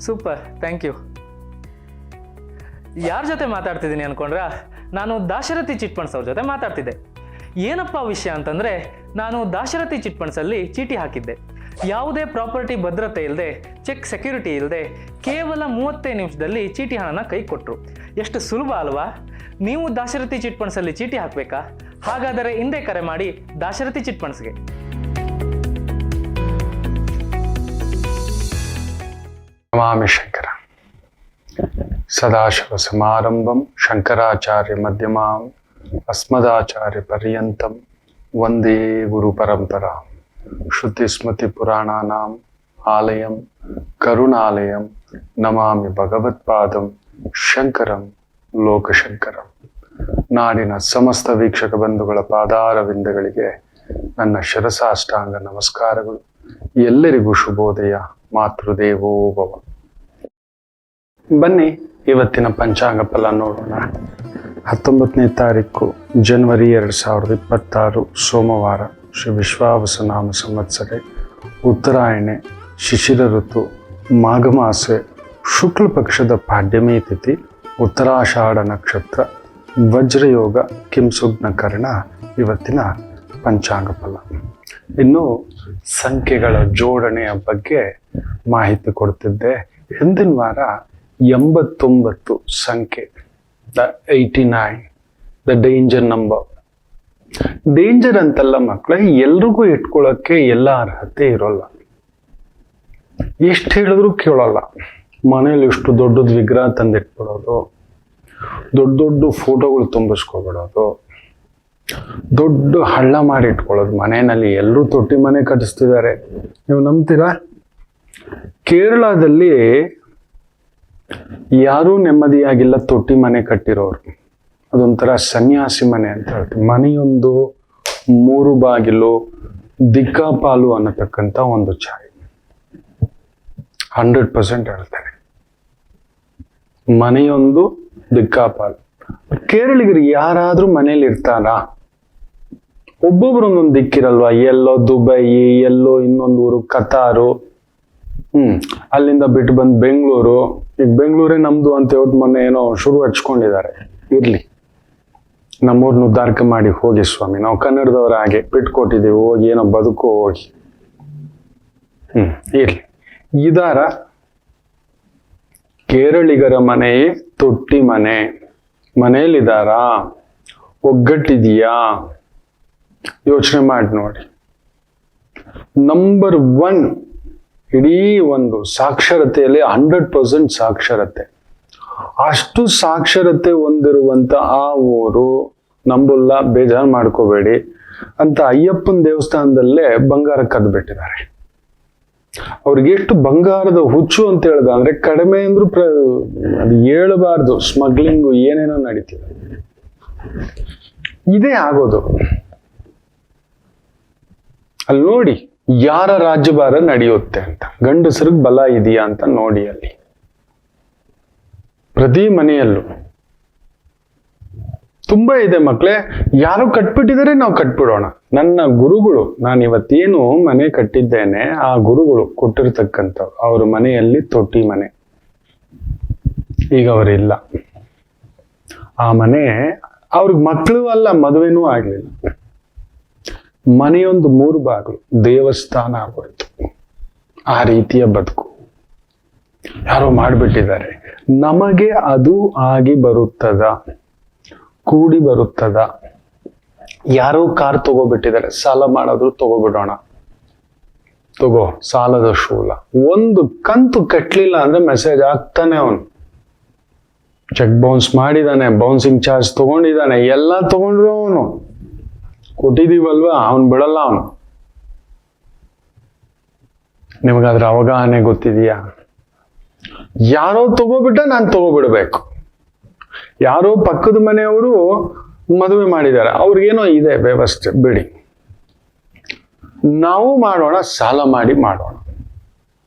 Super, thank you. ಯಾರ ಜೊತೆ ಮಾತಾಡ್ತಿದ್ದೀನಿ ಅನ್ಕೊಂಡ್ರಾ? ನಾನು ದಾಶರಥಿ ಚಿಟ್ ಫಂಡ್ಸ್ ಅವ್ರ ಜೊತೆ ಮಾತಾಡ್ತಿದ್ದೆ. ಏನಪ್ಪ ವಿಷಯ ಅಂತಂದರೆ, ನಾನು ದಾಶರಥಿ ಚಿಟ್ ಫಂಡ್ಸಲ್ಲಿ ಚೀಟಿ ಹಾಕಿದ್ದೆ. ಯಾವುದೇ ಪ್ರಾಪರ್ಟಿ ಭದ್ರತೆ ಇಲ್ಲದೆ, ಚೆಕ್ ಸೆಕ್ಯೂರಿಟಿ ಇಲ್ಲದೆ, ಕೇವಲ 35 ನಿಮಿಷದಲ್ಲಿ ಚೀಟಿ ಹಣನ ಕೈ ಕೊಟ್ಟರು. ಎಷ್ಟು ಸುಲಭ ಅಲ್ವಾ? ನೀವು ದಾಶರಥಿ ಚಿಟ್ ಫಂಡ್ಸಲ್ಲಿ ಚೀಟಿ ಹಾಕಬೇಕಾ? ಹಾಗಾದರೆ ಹಿಂದೆ ಕರೆ ಮಾಡಿ ದಾಶರಥಿ ಚಿಟ್ ಫಂಡ್ಸ್ಗೆ. ನಮಾಮಿ ಶಂಕರ ಸದಾಶಿವ ಸಮಾರಂಭಂ ಶಂಕರಾಚಾರ್ಯ ಮಧ್ಯಮಾಂ ಅಸ್ಮದಾಚಾರ್ಯ ಪರ್ಯಂತಂ ವಂದೇ ಗುರು ಪರಂಪರಾ. ಶ್ರುತಿ ಸ್ಮೃತಿ ಪುರಾಣಾನಾಂ ಆಲಯಂ ಕರುಣಾಲಯಂ ನಮಾಮಿ ಭಗವತ್ಪಾದಂ ಶಂಕರಂ ಲೋಕಶಂಕರಂ. ನಾಡಿನ ಸಮಸ್ತ ವೀಕ್ಷಕ ಬಂಧುಗಳ ಪಾದಾರವಿಂದಗಳಿಗೆ ನನ್ನ ಶಿರಸಾಷ್ಟಾಂಗ ನಮಸ್ಕಾರಗಳು. ಎಲ್ಲರಿಗೂ ಶುಭೋದಯ. ಮಾತೃದೇವೋ ಭವ. ಬನ್ನಿ ಇವತ್ತಿನ ಪಂಚಾಂಗ ಫಲ ನೋಡೋಣ. 19ನೇ ತಾರೀಕು ಜನವರಿ 2026 ಸೋಮವಾರ. ಶ್ರೀ ವಿಶ್ವಾವಸುನಾಮ ಸಂವತ್ಸರೆ, ಉತ್ತರಾಯಣೆ, ಶಿಶಿರ ಋತು, ಮಾಘಮಾಸೆ, ಶುಕ್ಲ ಪಕ್ಷದ ಪಾಡ್ಯಮಿ ತಿಥಿ, ಉತ್ತರಾಷಾಢ ನಕ್ಷತ್ರ, ವಜ್ರಯೋಗ, ಕಿಂಸುಗ್ನ ಕರ್ಣ ಇವತ್ತಿನ ಪಂಚಾಂಗ ಫಲ. ಇನ್ನು ಸಂಖ್ಯೆಗಳ ಜೋಡಣೆಯ ಬಗ್ಗೆ ಮಾಹಿತಿ ಕೊಡ್ತಿದ್ದೆ. ಹಿಂದಿನ ವಾರ 89 ಸಂಖ್ಯೆ, the 89, the danger number. Danger ಅಂತಲ್ಲ ಮಕ್ಕಳ, ಎಲ್ರಿಗೂ ಇಟ್ಕೊಳ್ಳೋಕ್ಕೆ ಎಲ್ಲ ಅರ್ಹತೆ ಇರೋಲ್ಲ. ಎಷ್ಟು ಹೇಳಿದ್ರು ಕೇಳೋಲ್ಲ. ಮನೇಲಿ ಇಷ್ಟು ದೊಡ್ಡದು ವಿಗ್ರಹ ತಂದಿಟ್ಬಿಡೋದು, ದೊಡ್ಡ ದೊಡ್ಡ ಫೋಟೋಗಳು ತುಂಬಿಸ್ಕೊಬಿಡೋದು, ದೊಡ್ಡ ಹಳ್ಳ ಮಾಡಿ ಇಟ್ಕೊಳ್ಳೋದು. ಮನೆಯಲ್ಲಿ ಎಲ್ಲರೂ ತೊಟ್ಟಿ ಮನೆ ಕಟ್ಟಿಸ್ತಿದ್ದಾರೆ. ನೀವು ನಂಬ್ತೀರಾ? ಕೇರಳದಲ್ಲಿ ಯಾರೂ ನೆಮ್ಮದಿಯಾಗಿಲ್ಲ ತೊಟ್ಟಿ ಮನೆ ಕಟ್ಟಿರೋರು. ಅದೊಂಥರ ಸನ್ಯಾಸಿ ಮನೆ ಅಂತ ಹೇಳ್ತೀವಿ. ಮನೆಯೊಂದು 3 ಬಾಗಿಲು, ದಿಕ್ಕಾಪಾಲು ಅನ್ನತಕ್ಕಂಥ ಒಂದು ಛಾಯೆ. 100% ಹೇಳ್ತಾರೆ, ಮನೆಯೊಂದು ದಿಕ್ಕಾಪಾಲು. ಕೇರಳಿಗರು ಯಾರಾದ್ರೂ ಮನೇಲಿ ಇರ್ತಾರಾ? ಒಬ್ಬೊಬ್ರು ಒಂದೊಂದು ದಿಕ್ಕಿರಲ್ವಾ? ಎಲ್ಲೋ ದುಬೈ, ಎಲ್ಲೋ ಇನ್ನೊಂದು ಊರು ಕತಾರು, ಅಲ್ಲಿಂದ ಬಿಟ್ಟು ಬಂದು ಬೆಂಗಳೂರು. ಈಗ ಬೆಂಗಳೂರೇ ನಮ್ದು ಅಂತ ಹೇಳ್ಬಿಟ್ಟು ಮೊನ್ನೆ ಏನೋ ಶುರು ಹಚ್ಕೊಂಡಿದ್ದಾರೆ. ಇರ್ಲಿ, ನಮ್ಮೂರ್ನ ಉದ್ಧಾರಕ ಮಾಡಿ ಹೋಗಿ ಸ್ವಾಮಿ. ನಾವು ಕನ್ನಡದವ್ರ ಹಾಗೆ ಬಿಟ್ಕೊಟ್ಟಿದ್ದೀವಿ, ಹೋಗಿ ಏನೋ ಬದುಕು ಹೋಗಿ. ಇರ್ಲಿ. ಇದಾರ ಕೇರಳಿಗರ ಮನೆಯೇ ತೊಟ್ಟಿ ಮನೆ. ಮನೆಯಲ್ಲಿದ್ದಾರಾ? ಒಗ್ಗಟ್ಟಿದೆಯಾ? ಯೋಚನೆ ಮಾಡಿ ನೋಡಿ. ನಂಬರ್ 1, ಇಡೀ ಒಂದು ಸಾಕ್ಷರತೆಯಲ್ಲಿ 100% ಸಾಕ್ಷರತೆ. ಅಷ್ಟು ಸಾಕ್ಷರತೆ ಹೊಂದಿರುವಂತ ಆ ಊರು ನಂಬುಲ್ಲ, ಬೇಜಾರು ಮಾಡ್ಕೋಬೇಡಿ ಅಂತ ಅಯ್ಯಪ್ಪನ ದೇವಸ್ಥಾನದಲ್ಲೇ ಬಂಗಾರ ಕದ್ದು ಬಿಟ್ಟಿದ್ದಾರೆ. ಅವ್ರಿಗೆ ಎಷ್ಟು ಬಂಗಾರದ ಹುಚ್ಚು ಅಂತ ಹೇಳ್ದ ಅಂದ್ರೆ, ಕಡಿಮೆ ಅಂದ್ರೂ ಅದು ಹೇಳಬಾರ್ದು. ಸ್ಮಗ್ಲಿಂಗು ಏನೇನೋ ನಡೀತಿದೆ. ಇದೇ ಆಗೋದು. ಅಲ್ಲಿ ನೋಡಿ ಯಾರ ರಾಜ್ಯಭಾರ ನಡೆಯುತ್ತೆ ಅಂತ. ಗಂಡಸರಿಗೆ ಬಲ ಇದೆಯಾ ಅಂತ ನೋಡಿ. ಅಲ್ಲಿ ಪ್ರತಿ ಮನೆಯಲ್ಲೂ ತುಂಬಾ ಇದೆ ಮಕ್ಕಳೇ. ಯಾರು ಕಟ್ಬಿಟ್ಟಿದರೆ ನಾವು ಕಟ್ಬಿಡೋಣ. ನನ್ನ ಗುರುಗಳು, ನಾನು ಇವತ್ತೇನು ಮನೆ ಕಟ್ಟಿದ್ದೇನೆ, ಆ ಗುರುಗಳು ಕೊಟ್ಟಿರ್ತಕ್ಕಂಥ ಅವ್ರ ಮನೆಯಲ್ಲಿ ತೊಟ್ಟಿ ಮನೆ. ಈಗ ಅವರಿಲ್ಲ. ಆ ಮನೆ ಅವ್ರಿಗೆ ಮಕ್ಕಳು ಅಲ್ಲ, ಮದುವೆನೂ ಆಗ್ಲಿಲ್ಲ. ಮನೆಯೊಂದು 3 ಬಾಗಿಲು, ದೇವಸ್ಥಾನ ಆಗೋಯ್ತು. ಆ ರೀತಿಯ ಬದುಕು ಯಾರೋ ಮಾಡ್ಬಿಟ್ಟಿದ್ದಾರೆ. ನಮಗೆ ಅದು ಆಗಿ ಬರುತ್ತದ? ಕೂಡಿ ಬರುತ್ತದ? ಯಾರೋ ಕಾರ್ ತಗೋಬಿಟ್ಟಿದ್ದಾರೆ, ಸಾಲ ಮಾಡೋದ್ರು ತಗೋಬಿಡೋಣ. ತಗೋ, ಸಾಲದ ಶೂಲ. ಒಂದು ಕಂತು ಕಟ್ಲಿಲ್ಲ ಅಂದ್ರೆ ಮೆಸೇಜ್ ಆಗ್ತಾನೆ. ಅವನು ಚೆಕ್ ಬೌನ್ಸ್ ಮಾಡಿದಾನೆ, ಬೌನ್ಸಿಂಗ್ ಚಾರ್ಜ್ ತಗೊಂಡಿದ್ದಾನೆ, ಎಲ್ಲ ತಗೊಂಡ್ರು. ಅವನು ಕೊಟ್ಟಿದೀವಲ್ವಾ, ಅವನು ಬಿಡಲ್ಲ. ಅವನು ನಿಮಗಾದ್ರ ಅವಗಾಹನೆ ಗೊತ್ತಿದೆಯಾ? ಯಾರೋ ತಗೋಬಿಟ್ಟ ನಾನು ತಗೋಬಿಡ್ಬೇಕು. ಯಾರೋ ಪಕ್ಕದ ಮನೆಯವರು ಮದುವೆ ಮಾಡಿದ್ದಾರೆ, ಅವ್ರಿಗೇನೋ ಇದೆ ವ್ಯವಸ್ಥೆ, ಬಿಡಿ. ನಾವು ಮಾಡೋಣ, ಸಾಲ ಮಾಡಿ ಮಾಡೋಣ.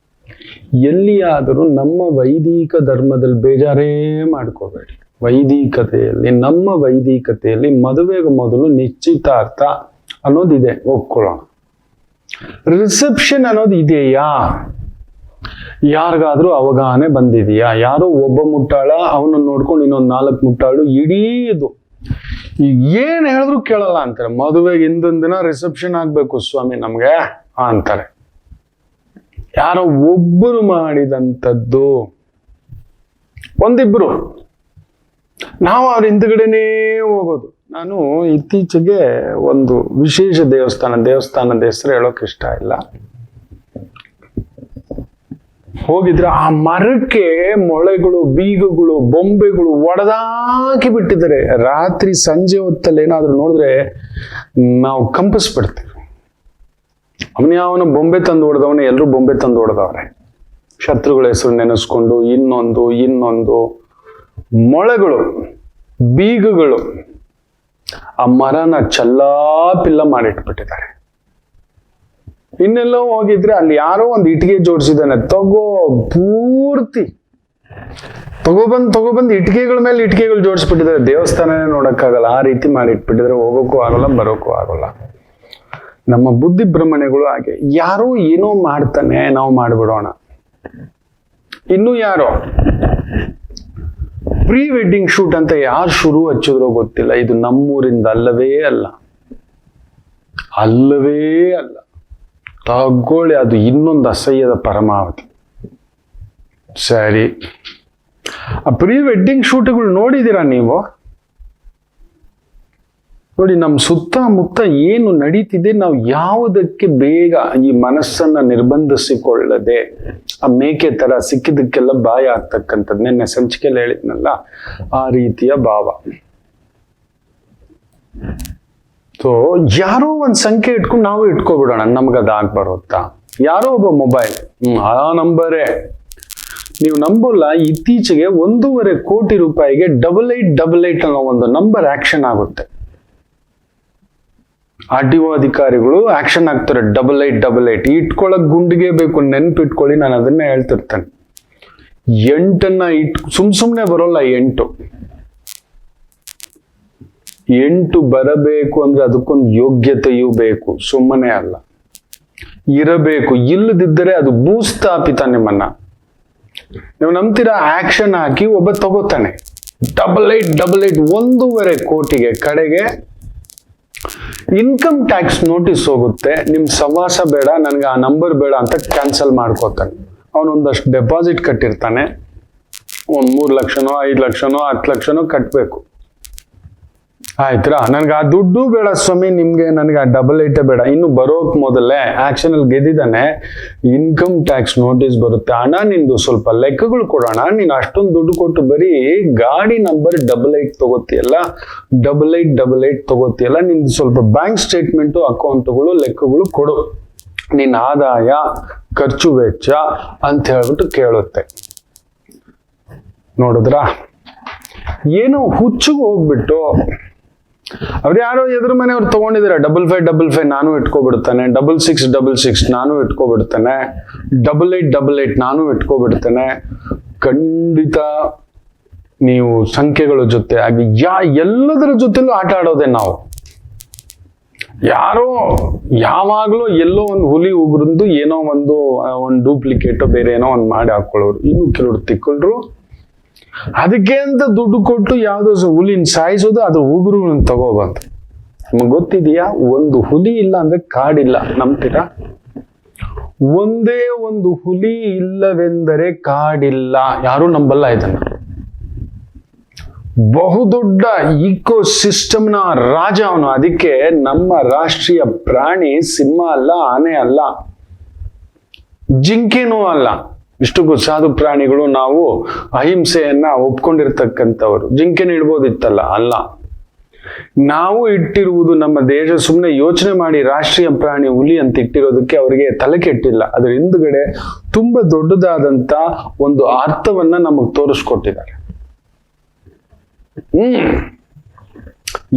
ಎಲ್ಲಿಯಾದರೂ ನಮ್ಮ ವೈದಿಕ ಧರ್ಮದಲ್ಲಿ ಬೇಜಾರೇ ಮಾಡ್ಕೋಬೇಡಿ. ವೈದಿಕತೆಯಲ್ಲಿ, ನಮ್ಮ ವೈದಿಕತೆಯಲ್ಲಿ ಮದುವೆಗೆ ಮೊದಲು ನಿಶ್ಚಿತಾರ್ಥ ಅನ್ನೋದಿದೆ, ಒಪ್ಕೊಳ್ಳೋಣ. ರಿಸೆಪ್ಷನ್ ಅನ್ನೋದು ಇದೆಯಾ? ಯಾರಿಗಾದ್ರೂ ಅವಗಾಹನೆ ಬಂದಿದೆಯಾ? ಯಾರೋ ಒಬ್ಬ ಮುಟ್ಟಾಳ, ಅವನನ್ನು ನೋಡ್ಕೊಂಡು ಇನ್ನೊಂದು 4 ಮುಟ್ಟಾಳು, ಇಡೀ ಇದು ಈಗ ಏನ್ ಹೇಳಿದ್ರು ಕೇಳಲ್ಲ ಅಂತಾರೆ. ಮದುವೆಗೆ ಹಿಂದೊಂದ್ ದಿನ ರಿಸೆಪ್ಷನ್ ಆಗ್ಬೇಕು ಸ್ವಾಮಿ ನಮ್ಗೆ ಅಂತಾರೆ. ಯಾರೋ ಒಬ್ಬರು ಮಾಡಿದಂಥದ್ದು, ಒಂದಿಬ್ರು, ನಾವು ಅವ್ರ ಹಿಂದ್ಗಡೆನೇ ಹೋಗೋದು. ನಾನು ಇತ್ತೀಚೆಗೆ ಒಂದು ವಿಶೇಷ ದೇವಸ್ಥಾನದ ಹೆಸರು ಹೇಳೋಕೆ ಇಷ್ಟ ಇಲ್ಲ, ಹೋಗಿದ್ರೆ ಆ ಮರಕ್ಕೆ ಮೊಳೆಗಳು, ಬೀಗಗಳು, ಬೊಂಬೆಗಳು ಒಡೆದಾಕಿ ಬಿಟ್ಟಿದ್ದಾರೆ. ರಾತ್ರಿ ಸಂಜೆ ಹೊತ್ತಲ್ಲಿ ಏನಾದ್ರು ನೋಡಿದ್ರೆ ನಾವು ಕಂಪಿಸ್ಬಿಡ್ತೀವಿ. ಅವನ ಬೊಂಬೆ ತಂದು ಹೊಡೆದವನೇ, ಎಲ್ಲರೂ ಬೊಂಬೆ ತಂದು ಹೊಡೆದವ್ರೆ. ಶತ್ರುಗಳ ಹೆಸರು ನೆನೆಸ್ಕೊಂಡು ಇನ್ನೊಂದು ಮೊಳೆಗಳು, ಬೀಗಗಳು, ಆ ಮರನ ಚಲ್ಲಾಪಿಲ್ಲ ಮಾಡಿಟ್ಬಿಟ್ಟಿದ್ದಾರೆ. ಇನ್ನೆಲ್ಲೋ ಹೋಗಿದ್ರೆ ಅಲ್ಲಿ ಯಾರೋ ಒಂದು ಇಟ್ಟಿಗೆ ಜೋಡಿಸಿದ್ದಾನೆ, ಪೂರ್ತಿ ತಗೊಬಂದು ಇಟ್ಟಿಗೆಗಳ ಮೇಲೆ ಇಟ್ಟಿಗೆಗಳು ಜೋಡಿಸ್ಬಿಟ್ಟಿದ್ದಾರೆ. ದೇವಸ್ಥಾನನೇ ನೋಡಕ್ಕಾಗಲ್ಲ, ಆ ರೀತಿ ಮಾಡಿಟ್ಬಿಟ್ಟಿದ್ರೆ ಹೋಗೋಕ್ಕೂ ಆಗಲ್ಲ, ಬರೋಕ್ಕೂ ಆಗಲ್ಲ. ನಮ್ಮ ಬುದ್ಧಿ ಭ್ರಮಣೆಗಳು ಹಾಗೆ. ಯಾರೋ ಏನೋ ಮಾಡ್ತಾನೆ, ನಾವು ಮಾಡ್ಬಿಡೋಣ. ಇನ್ನು ಯಾರೋ ಪ್ರೀ ವೆಡ್ಡಿಂಗ್ ಶೂಟ್ ಅಂತ ಯಾರು ಶುರು ಹಚ್ಚಿದ್ರೋ ಗೊತ್ತಿಲ್ಲ. ಇದು ನಮ್ಮೂರಿಂದ ಅಲ್ಲವೇ ಅಲ್ಲ. ತಗೊಳ್ಳಿ, ಅದು ಇನ್ನೊಂದು ಅಸಹ್ಯದ ಪರಮಾವಧಿ. ಸರಿ, ಆ ಪ್ರೀ ವೆಡ್ಡಿಂಗ್ ಶೂಟ್ಗಳು ನೋಡಿದ್ದೀರಾ ನೀವು? ನೋಡಿ, ನಮ್ಮ ಸುತ್ತಮುತ್ತ ಏನು ನಡೀತಿದೆ, ನಾವು ಯಾವುದಕ್ಕೆ ಬೇಗ ಈ ಮನಸ್ಸನ್ನ ನಿರ್ಬಂಧಿಸಿಕೊಳ್ಳದೆ ಆ ಮೇಕೆ ತರ ಸಿಕ್ಕಿದಕ್ಕೆಲ್ಲ ಬಾಯ ಆಗ್ತಕ್ಕಂಥದ್ದು. ನಿನ್ನೆ ಸಂಚಿಕೆಯಲ್ಲಿ ಹೇಳಿದ್ನಲ್ಲ, ಆ ರೀತಿಯ ಭಾವ. ಸೊ ಯಾರೋ ಒಂದು ಸಂಖ್ಯೆ ಇಟ್ಕೊಂಡು ನಾವು ಇಟ್ಕೊಬಿಡೋಣ, ನಮ್ಗದು ಬರುತ್ತಾ? ಯಾರೋ ಒಬ್ಬ ಮೊಬೈಲ್, ಆ ನಂಬರೇ. ನೀವು ನಂಬಲ್ಲ, ಇತ್ತೀಚೆಗೆ 1.5 ಕೋಟಿ ರೂಪಾಯಿಗೆ 8888 ಅನ್ನೋ ಒಂದು ನಂಬರ್ ಆಕ್ಷನ್ ಆಗುತ್ತೆ. RTO ಅಧಿಕಾರಿಗಳು ಆಕ್ಷನ್ ಆಗ್ತಾರೆ. 8888 ಇಟ್ಕೊಳಕ್ ಗುಂಡಿಗೆ ಬೇಕು, ನೆನ್ಪಿಟ್ಕೊಳ್ಳಿ. ನಾನು ಅದನ್ನೇ ಹೇಳ್ತಿರ್ತೇನೆ. 8 ಸುಮ್ನೆ ಬರೋಲ್ಲ. 8 ಬರಬೇಕು ಅಂದ್ರೆ ಅದಕ್ಕೊಂದು ಯೋಗ್ಯತೆಯೂ ಬೇಕು, ಸುಮ್ಮನೆ ಅಲ್ಲ, ಇರಬೇಕು. ಇಲ್ಲದಿದ್ದರೆ ಅದು ಭೂಸ್ಥಾಪಿತ ನಿಮ್ಮನ್ನ. ನೀವು ನಂಬ್ತೀರಾ? ಆಕ್ಷನ್ ಹಾಕಿ ಒಬ್ಬ ತಗೋತಾನೆ 8888, 1.5 ಕೋಟಿಗೆ. ಕಡೆಗೆ ಇನ್ಕಮ್ ಟ್ಯಾಕ್ಸ್ ನೋಟಿಸ್ ಹೋಗುತ್ತೆ, ನಿಮ್ ಸವಾಸ ಬೇಡ, ನನ್ಗೆ ಆ ನಂಬರ್ ಬೇಡ ಅಂತ ಕ್ಯಾನ್ಸಲ್ ಮಾಡ್ಕೋತಾನೆ. ಅವನೊಂದಷ್ಟು ಡೆಪಾಸಿಟ್ ಕಟ್ಟಿರ್ತಾನೆ, ಒಂದ್ 3 ಲಕ್ಷನೋ 5 ಲಕ್ಷನೋ 10 ಲಕ್ಷನೋ ಕಟ್ಟಬೇಕು. ಆಯ್ತಾ? ನನ್ಗೆ ಆ ದುಡ್ಡು ಬೇಡ ಸ್ವಾಮಿ, ನಿಮ್ಗೆ ನನಗೆ ಆ 88 ಬೇಡ. ಇನ್ನು ಬರೋಕ್ ಮೊದಲೇ ಆಕ್ಷನ್ ಅಲ್ಲಿ ಗೆದ್ದಿದ್ದಾನೆ, ಇನ್ಕಮ್ ಟ್ಯಾಕ್ಸ್ ನೋಟಿಸ್ ಬರುತ್ತೆ. ಹಣ ನಿಂದು ಸ್ವಲ್ಪ ಲೆಕ್ಕಗಳು ಕೊಡೋಣ, ನೀನು ಅಷ್ಟೊಂದು ದುಡ್ಡು ಕೊಟ್ಟು ಬರೀ ಗಾಡಿ ನಂಬರ್ 88 ತಗೋತಿಯಲ್ಲ, 8888 ತಗೋತಿಯಲ್ಲ, ನಿಂದು ಸ್ವಲ್ಪ ಬ್ಯಾಂಕ್ ಸ್ಟೇಟ್ಮೆಂಟು, ಅಕೌಂಟ್ಗಳು, ಲೆಕ್ಕಗಳು ಕೊಡು, ನಿನ್ನ ಆದಾಯ, ಖರ್ಚು ವೆಚ್ಚ ಅಂತ ಹೇಳ್ಬಿಟ್ಟು ಕೇಳುತ್ತೆ. ನೋಡಿದ್ರಾ? ಏನೋ ಹುಚ್ಚಿಗೆ ಹೋಗ್ಬಿಟ್ಟು ಅವ್ರು ಯಾರೋ ಎದುರು ಮನೆಯವ್ರು ತಗೊಂಡಿದ್ದಾರೆ. 5555 ನಾನು ಇಟ್ಕೊಬಿಡ್ತಾನೆ, 6666 ನಾನು ಇಟ್ಕೊಬಿಡ್ತಾನೆ, 8888 ನಾನು ಇಟ್ಕೊಬಿಡ್ತಾನೆ. ಖಂಡಿತ ನೀವು ಸಂಖ್ಯೆಗಳ ಜೊತೆ ಆಗಿ ಎಲ್ಲದರ ಜೊತೆಲೂ ಆಟ ಆಡೋದೆ ನಾವು. ಯಾರೋ ಯಾವಾಗ್ಲೂ ಎಲ್ಲೋ ಒಂದು ಹುಲಿ ಉಗುರಂದು ಏನೋ ಒಂದು ಡೂಪ್ಲಿಕೇಟೋ ಬೇರೆ ಏನೋ ಒಂದು ಮಾಡಿ ಹಾಕೊಳ್ಳೋರು. ಇನ್ನು ಕೆಲವರು ತಿಕ್ಕೊಳ್ರು ಅದಕ್ಕೆ ಅಂತ ದುಡ್ಡು ಕೊಟ್ಟು ಯಾವ್ದೋ ಹುಲಿನ ಸಾಯಿಸೋದು, ಅದ್ರ ಉಗುರುಗಳನ್ನ ತಗೋಬಂದು. ನಿಮಗೆ ಗೊತ್ತಿದೆಯಾ, ಒಂದು ಹುಲಿ ಇಲ್ಲ ಅಂದ್ರೆ ಕಾಡಿಲ್ಲ. ನಂಬ್ತೀರಾ? ಒಂದೇ ಒಂದು ಹುಲಿ ಇಲ್ಲವೆಂದರೆ ಕಾಡಿಲ್ಲ. ಯಾರು ನಂಬಲ್ಲ ಇದನ್ನ. ಬಹುದೊಡ್ಡ ಈಕೋ ಸಿಸ್ಟಮ್ನ ರಾಜ ಅವನು. ಅದಕ್ಕೆ ನಮ್ಮ ರಾಷ್ಟ್ರೀಯ ಪ್ರಾಣಿ ಸಿಂಹ ಅಲ್ಲ, ಆನೆ ಅಲ್ಲ, ಜಿಂಕೆನೂ ಅಲ್ಲ. ಇಷ್ಟಕ್ಕೂ ಸಾಧು ಪ್ರಾಣಿಗಳು, ನಾವು ಅಹಿಂಸೆಯನ್ನ ಒಪ್ಕೊಂಡಿರ್ತಕ್ಕಂಥವ್ರು. ಜಿಂಕೆನ ಇಡ್ಬೋದಿತ್ತಲ್ಲ, ಅಲ್ಲ. ನಾವು ಇಟ್ಟಿರುವುದು ನಮ್ಮ ದೇಶ. ಸುಮ್ಮನೆ ಯೋಚನೆ ಮಾಡಿ, ರಾಷ್ಟ್ರೀಯ ಪ್ರಾಣಿ ಹುಲಿ ಅಂತ ಇಟ್ಟಿರೋದಕ್ಕೆ ಅವರಿಗೆ ತಲೆ ಕೆಟ್ಟಿಲ್ಲ. ಅದ್ರ ಹಿಂದ್ಗಡೆ ತುಂಬಾ ದೊಡ್ಡದಾದಂತ ಒಂದು ಅರ್ಥವನ್ನ ನಮಗ್ ತೋರಿಸ್ಕೊಟ್ಟಿದ್ದಾರೆ.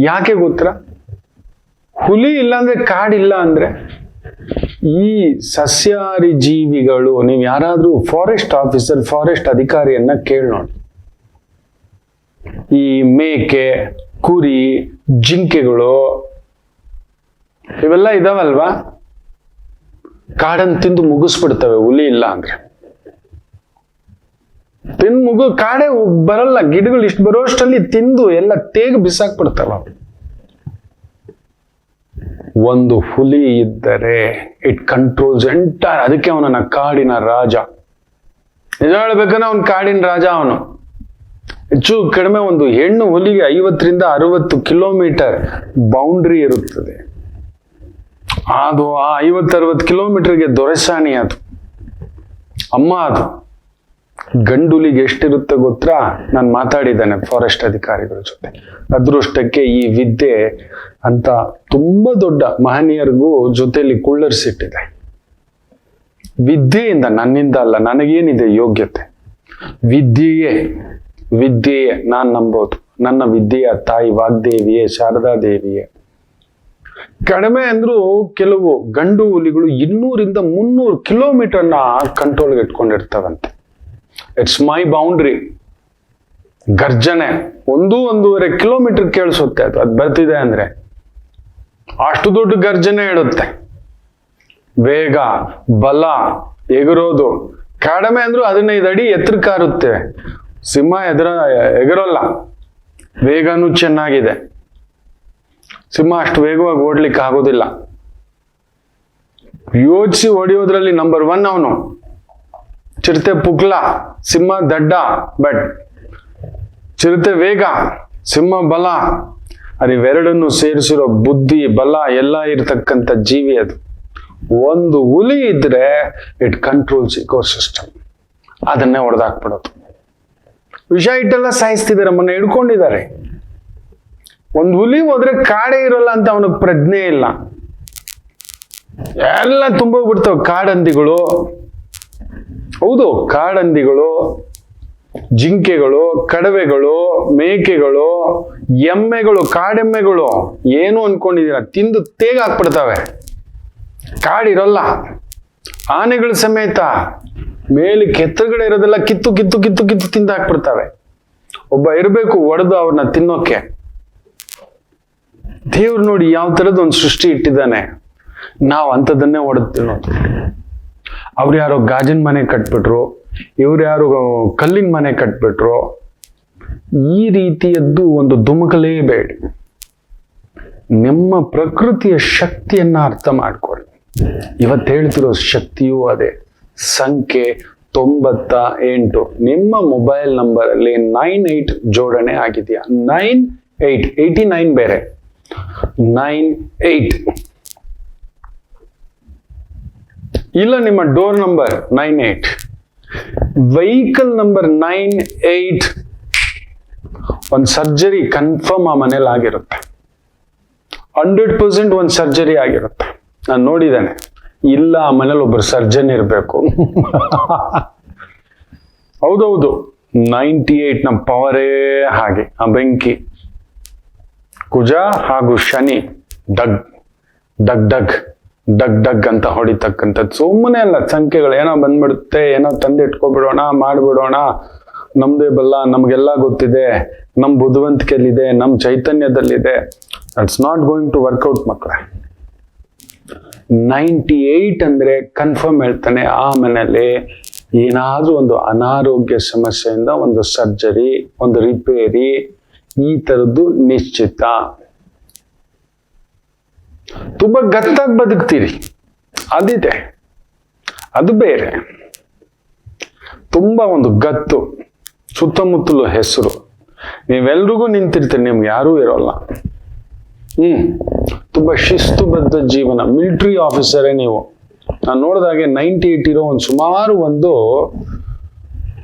ಯಾಕೆ ಗೊತ್ತಾ? ಹುಲಿ ಇಲ್ಲ ಅಂದ್ರೆ ಕಾಡಿಲ್ಲ ಅಂದ್ರೆ, ಈ ಸಸ್ಯಾಹಾರಿ ಜೀವಿಗಳು, ನೀವು ಯಾರಾದ್ರೂ ಫಾರೆಸ್ಟ್ ಆಫೀಸರ್, ಫಾರೆಸ್ಟ್ ಅಧಿಕಾರಿಯನ್ನ ಕೇಳಿ ನೋಡಿ. ಈ ಮೇಕೆ, ಕುರಿ, ಜಿಂಕೆಗಳು ಇವೆಲ್ಲ ಇದಾವಲ್ವಾ, ಕಾಡನ್ನು ತಿಂದು ಮುಗಿಸ್ಬಿಡ್ತವೆ ಹುಲಿ ಇಲ್ಲ ಅಂದ್ರೆ. ತಿಂದು ಮುಗು ಕಾಡೆ ಬರಲ್ಲ, ಗಿಡಗಳು ಇಷ್ಟು ಬರೋಷ್ಟರಲ್ಲಿ ತಿಂದು ಎಲ್ಲ ತೇಗ ಬಿಸಾಕ್ಬಿಡ್ತಾವ. ಒಂದು ಹುಲಿ ಇದ್ದರೆ ಇಟ್ ಕಂಟ್ರೋಲ್ಸ್ ಎಂಟೈರ್. ಅದಕ್ಕೆ ಅವನನ್ನ ಕಾಡಿನ ರಾಜ. ನಿಜ ಹೇಳ್ಬೇಕಂದ್ರೆ ಅವನು ಕಾಡಿನ ರಾಜ. ಅವನು ಹೆಚ್ಚು ಕಡಿಮೆ ಒಂದು ಹೆಣ್ಣು ಹುಲಿಗೆ 50-60 ಕಿಲೋಮೀಟರ್ ಬೌಂಡ್ರಿ ಇರುತ್ತದೆ. ಅದು ಆ 50-60 ಕಿಲೋಮೀಟರ್ಗೆ ದೊರೆಸಾಣಿ ಅದು, ಅಮ್ಮ ಅದು. ಗಂಡುಲಿಗೆ ಎಷ್ಟಿರುತ್ತೆ ಗೊತ್ತಾ? ನಾನು ಮಾತಾಡಿದ್ದೇನೆ ಫಾರೆಸ್ಟ್ ಅಧಿಕಾರಿಗಳ ಜೊತೆ. ಅದೃಷ್ಟಕ್ಕೆ ಈ ವಿದ್ಯೆ ಅಂತ ತುಂಬಾ ದೊಡ್ಡ ಮಹನೀಯರಿಗೂ ಜೊತೆಯಲ್ಲಿ ಕುಳ್ಳರಿಸಿಟ್ಟಿದೆ. ವಿದ್ಯೆಯಿಂದ, ನನ್ನಿಂದ ಅಲ್ಲ, ನನಗೇನಿದೆ ಯೋಗ್ಯತೆ, ವಿದ್ಯೆಯೇ ನಾನು ನಂಬೋದು. ನನ್ನ ವಿದ್ಯೆಯ ತಾಯಿ ವಾಗ್ದೇವಿಯೇ, ಶಾರದಾ ದೇವಿಯೇ. ಕಡಿಮೆ ಅಂದ್ರೂ ಕೆಲವು ಗಂಡು ಹುಲಿಗಳು 200-300 ಕಿಲೋಮೀಟರ್ನ ಕಂಟ್ರೋಲ್ಗೆ ಇಟ್ಕೊಂಡಿರ್ತಾವಂತೆ. It's my boundary. ಗರ್ಜನೆ 1-1.5 ಕಿಲೋಮೀಟರ್ ಕೇಳಿಸುತ್ತೆ ಅದು ಬರ್ತಿದೆ ಅಂದ್ರೆ. ಅಷ್ಟು ದೊಡ್ಡ ಗರ್ಜನೆ ಇಡುತ್ತೆ. ವೇಗ, ಬಲ, ಎಗರೋದು. ಕಡಿಮೆ ಅಂದ್ರೂ 15 ಅಡಿ ಎತ್ತರಕ್ಕಾರುತ್ತೆ. ಸಿಂಹ ಎಗರೋಲ್ಲ, ವೇಗನೂ ಚೆನ್ನಾಗಿದೆ. ಸಿಂಹ ಅಷ್ಟು ವೇಗವಾಗಿ ಓಡ್ಲಿಕ್ಕೆ ಆಗೋದಿಲ್ಲ. ಯೋಚಿಸಿ ಹೊಡೆಯೋದ್ರಲ್ಲಿ ನಂಬರ್ 1 ಅವನು. ಚಿರತೆ ಪುಕ್ಲ, ಸಿಂಹ ದಡ್ಡ, ಬಟ್ ಚಿರತೆ ವೇಗ, ಸಿಂಹ ಬಲ. ಅದಿವೆರಡನ್ನು ಸೇರಿಸಿರೋ ಬುದ್ಧಿ, ಬಲ ಎಲ್ಲ ಇರತಕ್ಕಂಥ ಜೀವಿ ಅದು. ಒಂದು ಹುಲಿ ಇದ್ರೆ ಇಟ್ ಕಂಟ್ರೋಲ್ಸ್ ಇಕೋಸಿಸ್ಟಮ್. ಅದನ್ನೇ ಹೊಡೆದಾಕ್ಬಿಡೋದು. ವಿಷ ಇಟ್ಟೆಲ್ಲ ಸಾಯಿಸ್ತಿದ್ದಾರೆ, ಮೊನ್ನೆ ಹಿಡ್ಕೊಂಡಿದ್ದಾರೆ. ಒಂದು ಹುಲಿ ಹೋದ್ರೆ ಕಾಡೇ ಇರೋಲ್ಲ ಅಂತ ಅವನಿಗೆ ಪ್ರಜ್ಞೆ ಇಲ್ಲ. ಎಲ್ಲ ತುಂಬೋಗ್ಬಿಡ್ತಾವ ಕಾಡಂದಿಗಳು. ಹೌದು, ಕಾಡಂದಿಗಳು, ಜಿಂಕೆಗಳು, ಕಡವೆಗಳು, ಮೇಕೆಗಳು, ಎಮ್ಮೆಗಳು, ಕಾಡೆಮ್ಮೆಗಳು. ಏನು ಅನ್ಕೊಂಡಿದ್ದೀರಾ? ತಿಂದು ತೇಗ ಹಾಕ್ಬಿಡ್ತಾವೆ. ಕಾಡಿರಲ್ಲ. ಆನೆಗಳ ಸಮೇತ ಮೇಲೆ ಕೆತ್ತಗಡೆ ಇರೋದೆಲ್ಲ ಕಿತ್ತು ಕಿತ್ತು ಕಿತ್ತು ಕಿತ್ತು ತಿಂದು ಹಾಕ್ಬಿಡ್ತಾವೆ. ಒಬ್ಬ ಇರಬೇಕು ಒಡೆದು ಅವ್ರನ್ನ ತಿನ್ನೋಕೆ. ದೇವ್ರು ನೋಡಿ ಯಾವ ತರದ್ ಒಂದು ಸೃಷ್ಟಿ ಇಟ್ಟಿದ್ದಾನೆ. ನಾವು ಅಂಥದನ್ನೇ ಹೊಡೆದು ತಿನ್ನೋದು. ಅವ್ರು ಯಾರೋ ಗಾಜಿನ ಮನೆ ಕಟ್ಬಿಟ್ರು, ಇವ್ರು ಯಾರು ಕಲ್ಲಿನ ಮನೆ ಕಟ್ಬಿಟ್ರು. ಈ ರೀತಿಯದ್ದು ಒಂದು ಧುಮುಕಲೇಬೇಡಿ. ನಿಮ್ಮ ಪ್ರಕೃತಿಯ ಶಕ್ತಿಯನ್ನ ಅರ್ಥ ಮಾಡ್ಕೊಳ್ಳಿ. ಇವತ್ತು ಹೇಳ್ತಿರೋ ಶಕ್ತಿಯೂ ಅದೇ. ಸಂಖ್ಯೆ 98. ನಿಮ್ಮ ಮೊಬೈಲ್ ನಂಬರ್ ಅಲ್ಲಿ 98 ಜೋಡಣೆ ಆಗಿದೆಯಾ? 98, 89 ಬೇರೆ, 98. ಇಲ್ಲ ನಿಮ್ಮ ಡೋರ್ ನಂಬರ್ 98, ವೆಹಿಕಲ್ ನಂಬರ್ 98. ಒಂದು ಸರ್ಜರಿ ಕನ್ಫರ್ಮ್ ಆ ಮನೇಲಿ ಆಗಿರುತ್ತೆ. 100% ಒಂದು ಸರ್ಜರಿ ಆಗಿರುತ್ತೆ. ನಾನು ನೋಡಿದ್ದೇನೆ. ಇಲ್ಲ, ಆ ಮನೇಲಿ ಒಬ್ಬರು ಸರ್ಜನ್ ಇರಬೇಕು. ಹೌದೌದು, 98 ನ ಪವರೇ ಹಾಗೆ. ಆ ಬೆಂಕಿ, ಕುಜ ಹಾಗೂ ಶನಿ ಡಗ್ ಡಗ್ ಡಗ್ ಡಗ್ ಡಗ್ ಅಂತ ಹೊಡಿತಕ್ಕಂಥದ್ದು. ಸುಮ್ಮನೆ ಅಲ್ಲ, ಸಂಖ್ಯೆಗಳು ಏನೋ ಬಂದ್ಬಿಡುತ್ತೆ, ಏನೋ ತಂದಿಟ್ಕೊಬಿಡೋಣ, ಮಾಡ್ಬಿಡೋಣ, ನಮ್ದೇ ಬಲ್ಲ, ನಮ್ಗೆಲ್ಲ ಗೊತ್ತಿದೆ, ನಮ್ ಬುದ್ಧಿವಂತಿಕೆಯಲ್ಲಿದೆ, ನಮ್ ಚೈತನ್ಯದಲ್ಲಿದೆ. It's not going to work out ಮಕ್ಕಳೇ. 98 ಅಂದ್ರೆ ಕನ್ಫರ್ಮ್ ಹೇಳ್ತಾನೆ, ಆ ಮನೆಯಲ್ಲಿ ಏನಾದ್ರೂ ಒಂದು ಅನಾರೋಗ್ಯ ಸಮಸ್ಯೆಯಿಂದ ಒಂದು ಸರ್ಜರಿ, ಒಂದು ರಿಪೇರಿ, ಈ ತರದ್ದು ನಿಶ್ಚಿತ. ತುಂಬಾ ಗತ್ತಾಗಿ ಬದುಕ್ತೀರಿ, ಅದಿದೆ, ಅದು ಬೇರೆ. ತುಂಬಾ ಒಂದು ಗತ್ತು, ಸುತ್ತಮುತ್ತಲು ಹೆಸರು, ನೀವೆಲ್ರಿಗೂ ನಿಂತಿರ್ತೀರಿ, ನಿಮ್ಗೆ ಯಾರೂ ಇರೋಲ್ಲ. ತುಂಬಾ ಶಿಸ್ತುಬದ್ಧ ಜೀವನ. ಮಿಲಿಟರಿ ಆಫೀಸರೇ ನೀವು. ನಾನು ನೋಡಿದಾಗೆ 98 ಇರೋ ಒಂದು ಸುಮಾರು ಒಂದು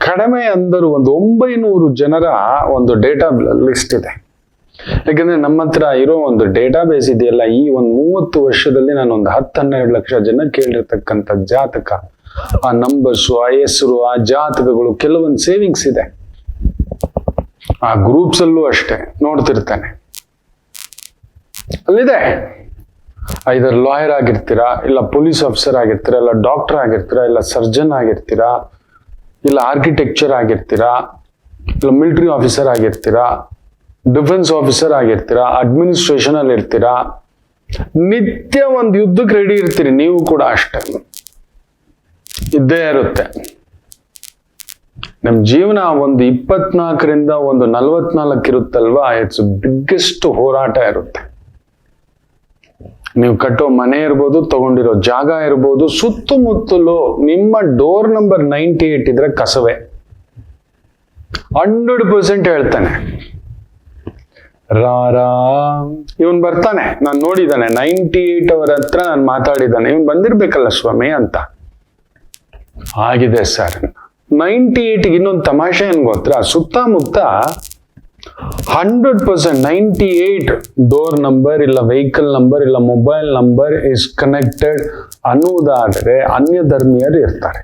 ಕಡಿಮೆ ಅಂದರೂ ಒಂದು 900 ಜನರ ಒಂದು ಡೇಟಾ ಲಿಸ್ಟ್ ಇದೆ. ಯಾಕಂದ್ರೆ ನಮ್ಮ ಹತ್ರ ಇರೋ ಒಂದು ಡೇಟಾ ಬೇಸ್ ಇದೆಯಲ್ಲ, ಈ ಒಂದು 30 ವರ್ಷದಲ್ಲಿ ನಾನು ಒಂದು 10-12 ಲಕ್ಷ ಜನ ಕೇಳಿರ್ತಕ್ಕಂಥ ಜಾತಕ, ಆ ನಂಬರ್ಸು, ಆ ಹೆಸರು, ಆ ಜಾತಕಗಳು, ಕೆಲವೊಂದು ಸೇವಿಂಗ್ಸ್ ಇದೆ. ಆ ಗ್ರೂಪ್ಸ್ ಅಲ್ಲೂ ಅಷ್ಟೇ ನೋಡ್ತಿರ್ತಾನೆ. ಅಲ್ಲಿದೆ, ಐದರ್ ಲಾಯರ್ ಆಗಿರ್ತೀರಾ, ಇಲ್ಲ ಪೊಲೀಸ್ ಆಫೀಸರ್ ಆಗಿರ್ತೀರಾ, ಇಲ್ಲ ಡಾಕ್ಟರ್ ಆಗಿರ್ತೀರಾ, ಇಲ್ಲ ಸರ್ಜನ್ ಆಗಿರ್ತೀರಾ, ಇಲ್ಲ ಆರ್ಕಿಟೆಕ್ಚರ್ ಆಗಿರ್ತೀರಾ, ಇಲ್ಲ ಮಿಲಿಟರಿ ಆಫೀಸರ್ ಆಗಿರ್ತೀರಾ, ಡಿಫೆನ್ಸ್ ಆಫೀಸರ್ ಆಗಿರ್ತೀರಾ, ಅಡ್ಮಿನಿಸ್ಟ್ರೇಷನ್ ಅಲ್ಲಿ ಇರ್ತೀರಾ. ನಿತ್ಯ ಒಂದು ಯುದ್ಧಕ್ಕೆ ರೆಡಿ ಇರ್ತೀರಿ. ನೀವು ಕೂಡ ಅಷ್ಟೇ ಇದ್ದೇ ಇರುತ್ತೆ. ನಮ್ಮ ಜೀವನ ಒಂದು 24ರಿಂದ ಒಂದು 44 ಇರುತ್ತಲ್ವಾ, ಇಟ್ಸ್ ಬಿಗ್ಗೆಸ್ಟ್ ಹೋರಾಟ ಇರುತ್ತೆ. ನೀವು ಕಟ್ಟೋ ಮನೆ ಇರ್ಬೋದು, ತಗೊಂಡಿರೋ ಜಾಗ ಇರ್ಬೋದು, ಸುತ್ತಮುತ್ತಲು ನಿಮ್ಮ ಡೋರ್ ನಂಬರ್ 98 ಇದ್ರೆ ಕಸವೇ. 100% ಹೇಳ್ತಾನೆ. ರಾರಾ ಇವನ್ ಬರ್ತಾನೆ, ನಾನು ನೋಡಿದ್ದಾನೆ 98 ಅವರ ಹತ್ರ ನಾನು ಮಾತಾಡಿದ್ದಾನೆ, ಇವನ್ ಬಂದಿರ್ಬೇಕಲ್ಲ ಸ್ವಾಮಿ ಅಂತ. ಆಗಿದೆ ಸರ್. 98ಗೆ ಇನ್ನೊಂದು ತಮಾಷೆ ಏನ್ ಗೊತ್ತಾ, ಸುತ್ತಮುತ್ತ 100% 98 ಡೋರ್ ನಂಬರ್ ಇಲ್ಲ, ವೆಹಿಕಲ್ ನಂಬರ್ ಇಲ್ಲ, ಮೊಬೈಲ್ ನಂಬರ್ ಇಸ್ ಕನೆಕ್ಟೆಡ್ ಅನ್ನುವುದಾದರೆ ಅನ್ಯ ಧರ್ಮೀಯರು ಇರ್ತಾರೆ.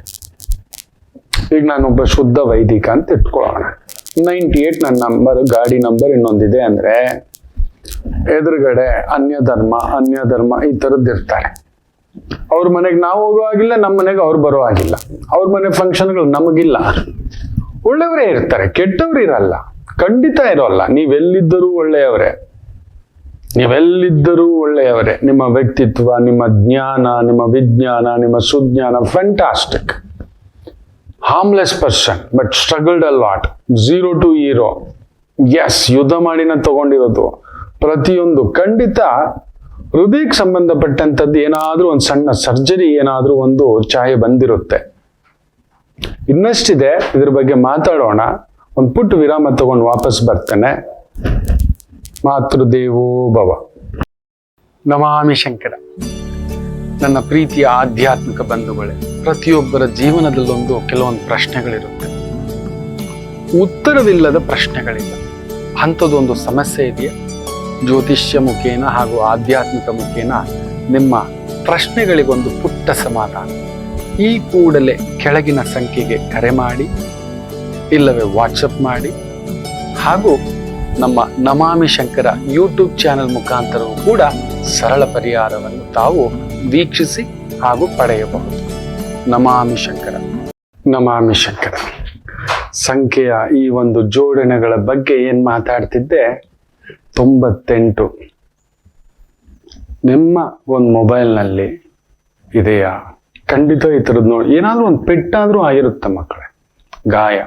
ಈಗ ನಾನೊಬ್ಬ ಶುದ್ಧ ವೈದಿಕ ಅಂತ ಇಟ್ಕೊಳ್ಳೋಣ, 98 ನನ್ನ ನಂಬರ್, ಗಾಡಿ ನಂಬರ್ ಇನ್ನೊಂದಿದೆ ಅಂದ್ರೆ ಎದುರುಗಡೆ ಅನ್ಯ ಧರ್ಮ ಈ ತರದ್ದು ಇರ್ತಾರೆ. ಅವ್ರ ಮನೆಗೆ ನಾವು ಹೋಗೋ ಆಗಿಲ್ಲ, ನಮ್ಮ ಮನೆಗೆ ಅವ್ರು ಬರೋ ಆಗಿಲ್ಲ, ಅವ್ರ ಮನೆ ಫಂಕ್ಷನ್ಗಳು ನಮಗಿಲ್ಲ. ಒಳ್ಳೆಯವರೇ ಇರ್ತಾರೆ, ಕೆಟ್ಟವ್ರು ಇರಲ್ಲ, ಖಂಡಿತ ಇರೋಲ್ಲ. ನೀವೆಲ್ಲಿದ್ದರೂ ಒಳ್ಳೆಯವರೇ. ನಿಮ್ಮ ವ್ಯಕ್ತಿತ್ವ, ನಿಮ್ಮ ಜ್ಞಾನ, ನಿಮ್ಮ ವಿಜ್ಞಾನ, ನಿಮ್ಮ ಸುಜ್ಞಾನ fantastic. Harmless person but struggled a lot. 0 to hero. Yes, ಯುದ್ಧ ಮಾಡಿನ ತಗೊಂಡಿರೋದು ಪ್ರತಿಯೊಂದು ಖಂಡಿತ ಹೃದಯಕ್ಕೆ ಸಂಬಂಧಪಟ್ಟಂಥದ್ದು ಏನಾದ್ರೂ ಒಂದು ಸಣ್ಣ ಸರ್ಜರಿ, ಏನಾದ್ರೂ ಒಂದು ಛಾಯೆ ಬಂದಿರುತ್ತೆ. ಇನ್ನಷ್ಟಿದೆ, ಇದ್ರ ಬಗ್ಗೆ ಮಾತಾಡೋಣ. ಒಂದು ಪುಟ್ಟ ವಿರಾಮ ತಗೊಂಡು ವಾಪಸ್ ಬರ್ತೇನೆ. ಮಾತೃದೇವೋ ಭವ. ನಮಾಮಿ ಶಂಕರ. ನನ್ನ ಪ್ರೀತಿಯ ಆಧ್ಯಾತ್ಮಿಕ ಬಂಧುಗಳೇ, ಪ್ರತಿಯೊಬ್ಬರ ಜೀವನದಲ್ಲೊಂದು ಕೆಲವೊಂದು ಪ್ರಶ್ನೆಗಳಿರುತ್ತೆ, ಉತ್ತರವಿಲ್ಲದ ಪ್ರಶ್ನೆಗಳಿಲ್ಲ. ಅಂಥದ್ದೊಂದು ಸಮಸ್ಯೆ ಇದೆಯಾ? ಜ್ಯೋತಿಷ್ಯ ಮುಖೇನ ಹಾಗೂ ಆಧ್ಯಾತ್ಮಿಕ ಮುಖೇನ ನಿಮ್ಮ ಪ್ರಶ್ನೆಗಳಿಗೊಂದು ಪುಟ್ಟ ಸಮಾಧಾನ. ಈ ಕೂಡಲೇ ಕೆಳಗಿನ ಸಂಖ್ಯೆಗೆ ಕರೆ ಮಾಡಿ, ಇಲ್ಲವೇ ವಾಟ್ಸಪ್ ಮಾಡಿ, ಹಾಗೂ ನಮ್ಮ ನಮಾಮಿ ಶಂಕರ ಯೂಟ್ಯೂಬ್ ಚಾನೆಲ್ ಮುಖಾಂತರವೂ ಕೂಡ ಸರಳ ಪರಿಹಾರವನ್ನು ತಾವು ವೀಕ್ಷಿಸಿ ಹಾಗೂ ಪಡೆಯಬಹುದು. ನಮಾಮಿ ಶಂಕರ. ಸಂಖ್ಯೆಯ ಈ ಒಂದು ಜೋಡಣೆಗಳ ಬಗ್ಗೆ ಏನ್ ಮಾತಾಡ್ತಿದ್ದೆ, 98 ನಿಮ್ಮ ಒಂದು ಮೊಬೈಲ್ನಲ್ಲಿ ಇದೆಯಾ? ಖಂಡಿತ ಈ ಥರದ್ದು ನೋಡಿ. ಏನಾದ್ರೂ ಒಂದು ಪೆಟ್ಟಾದ್ರೂ ಆಗಿರುತ್ತೆ ಮಕ್ಕಳೇ, ಗಾಯ.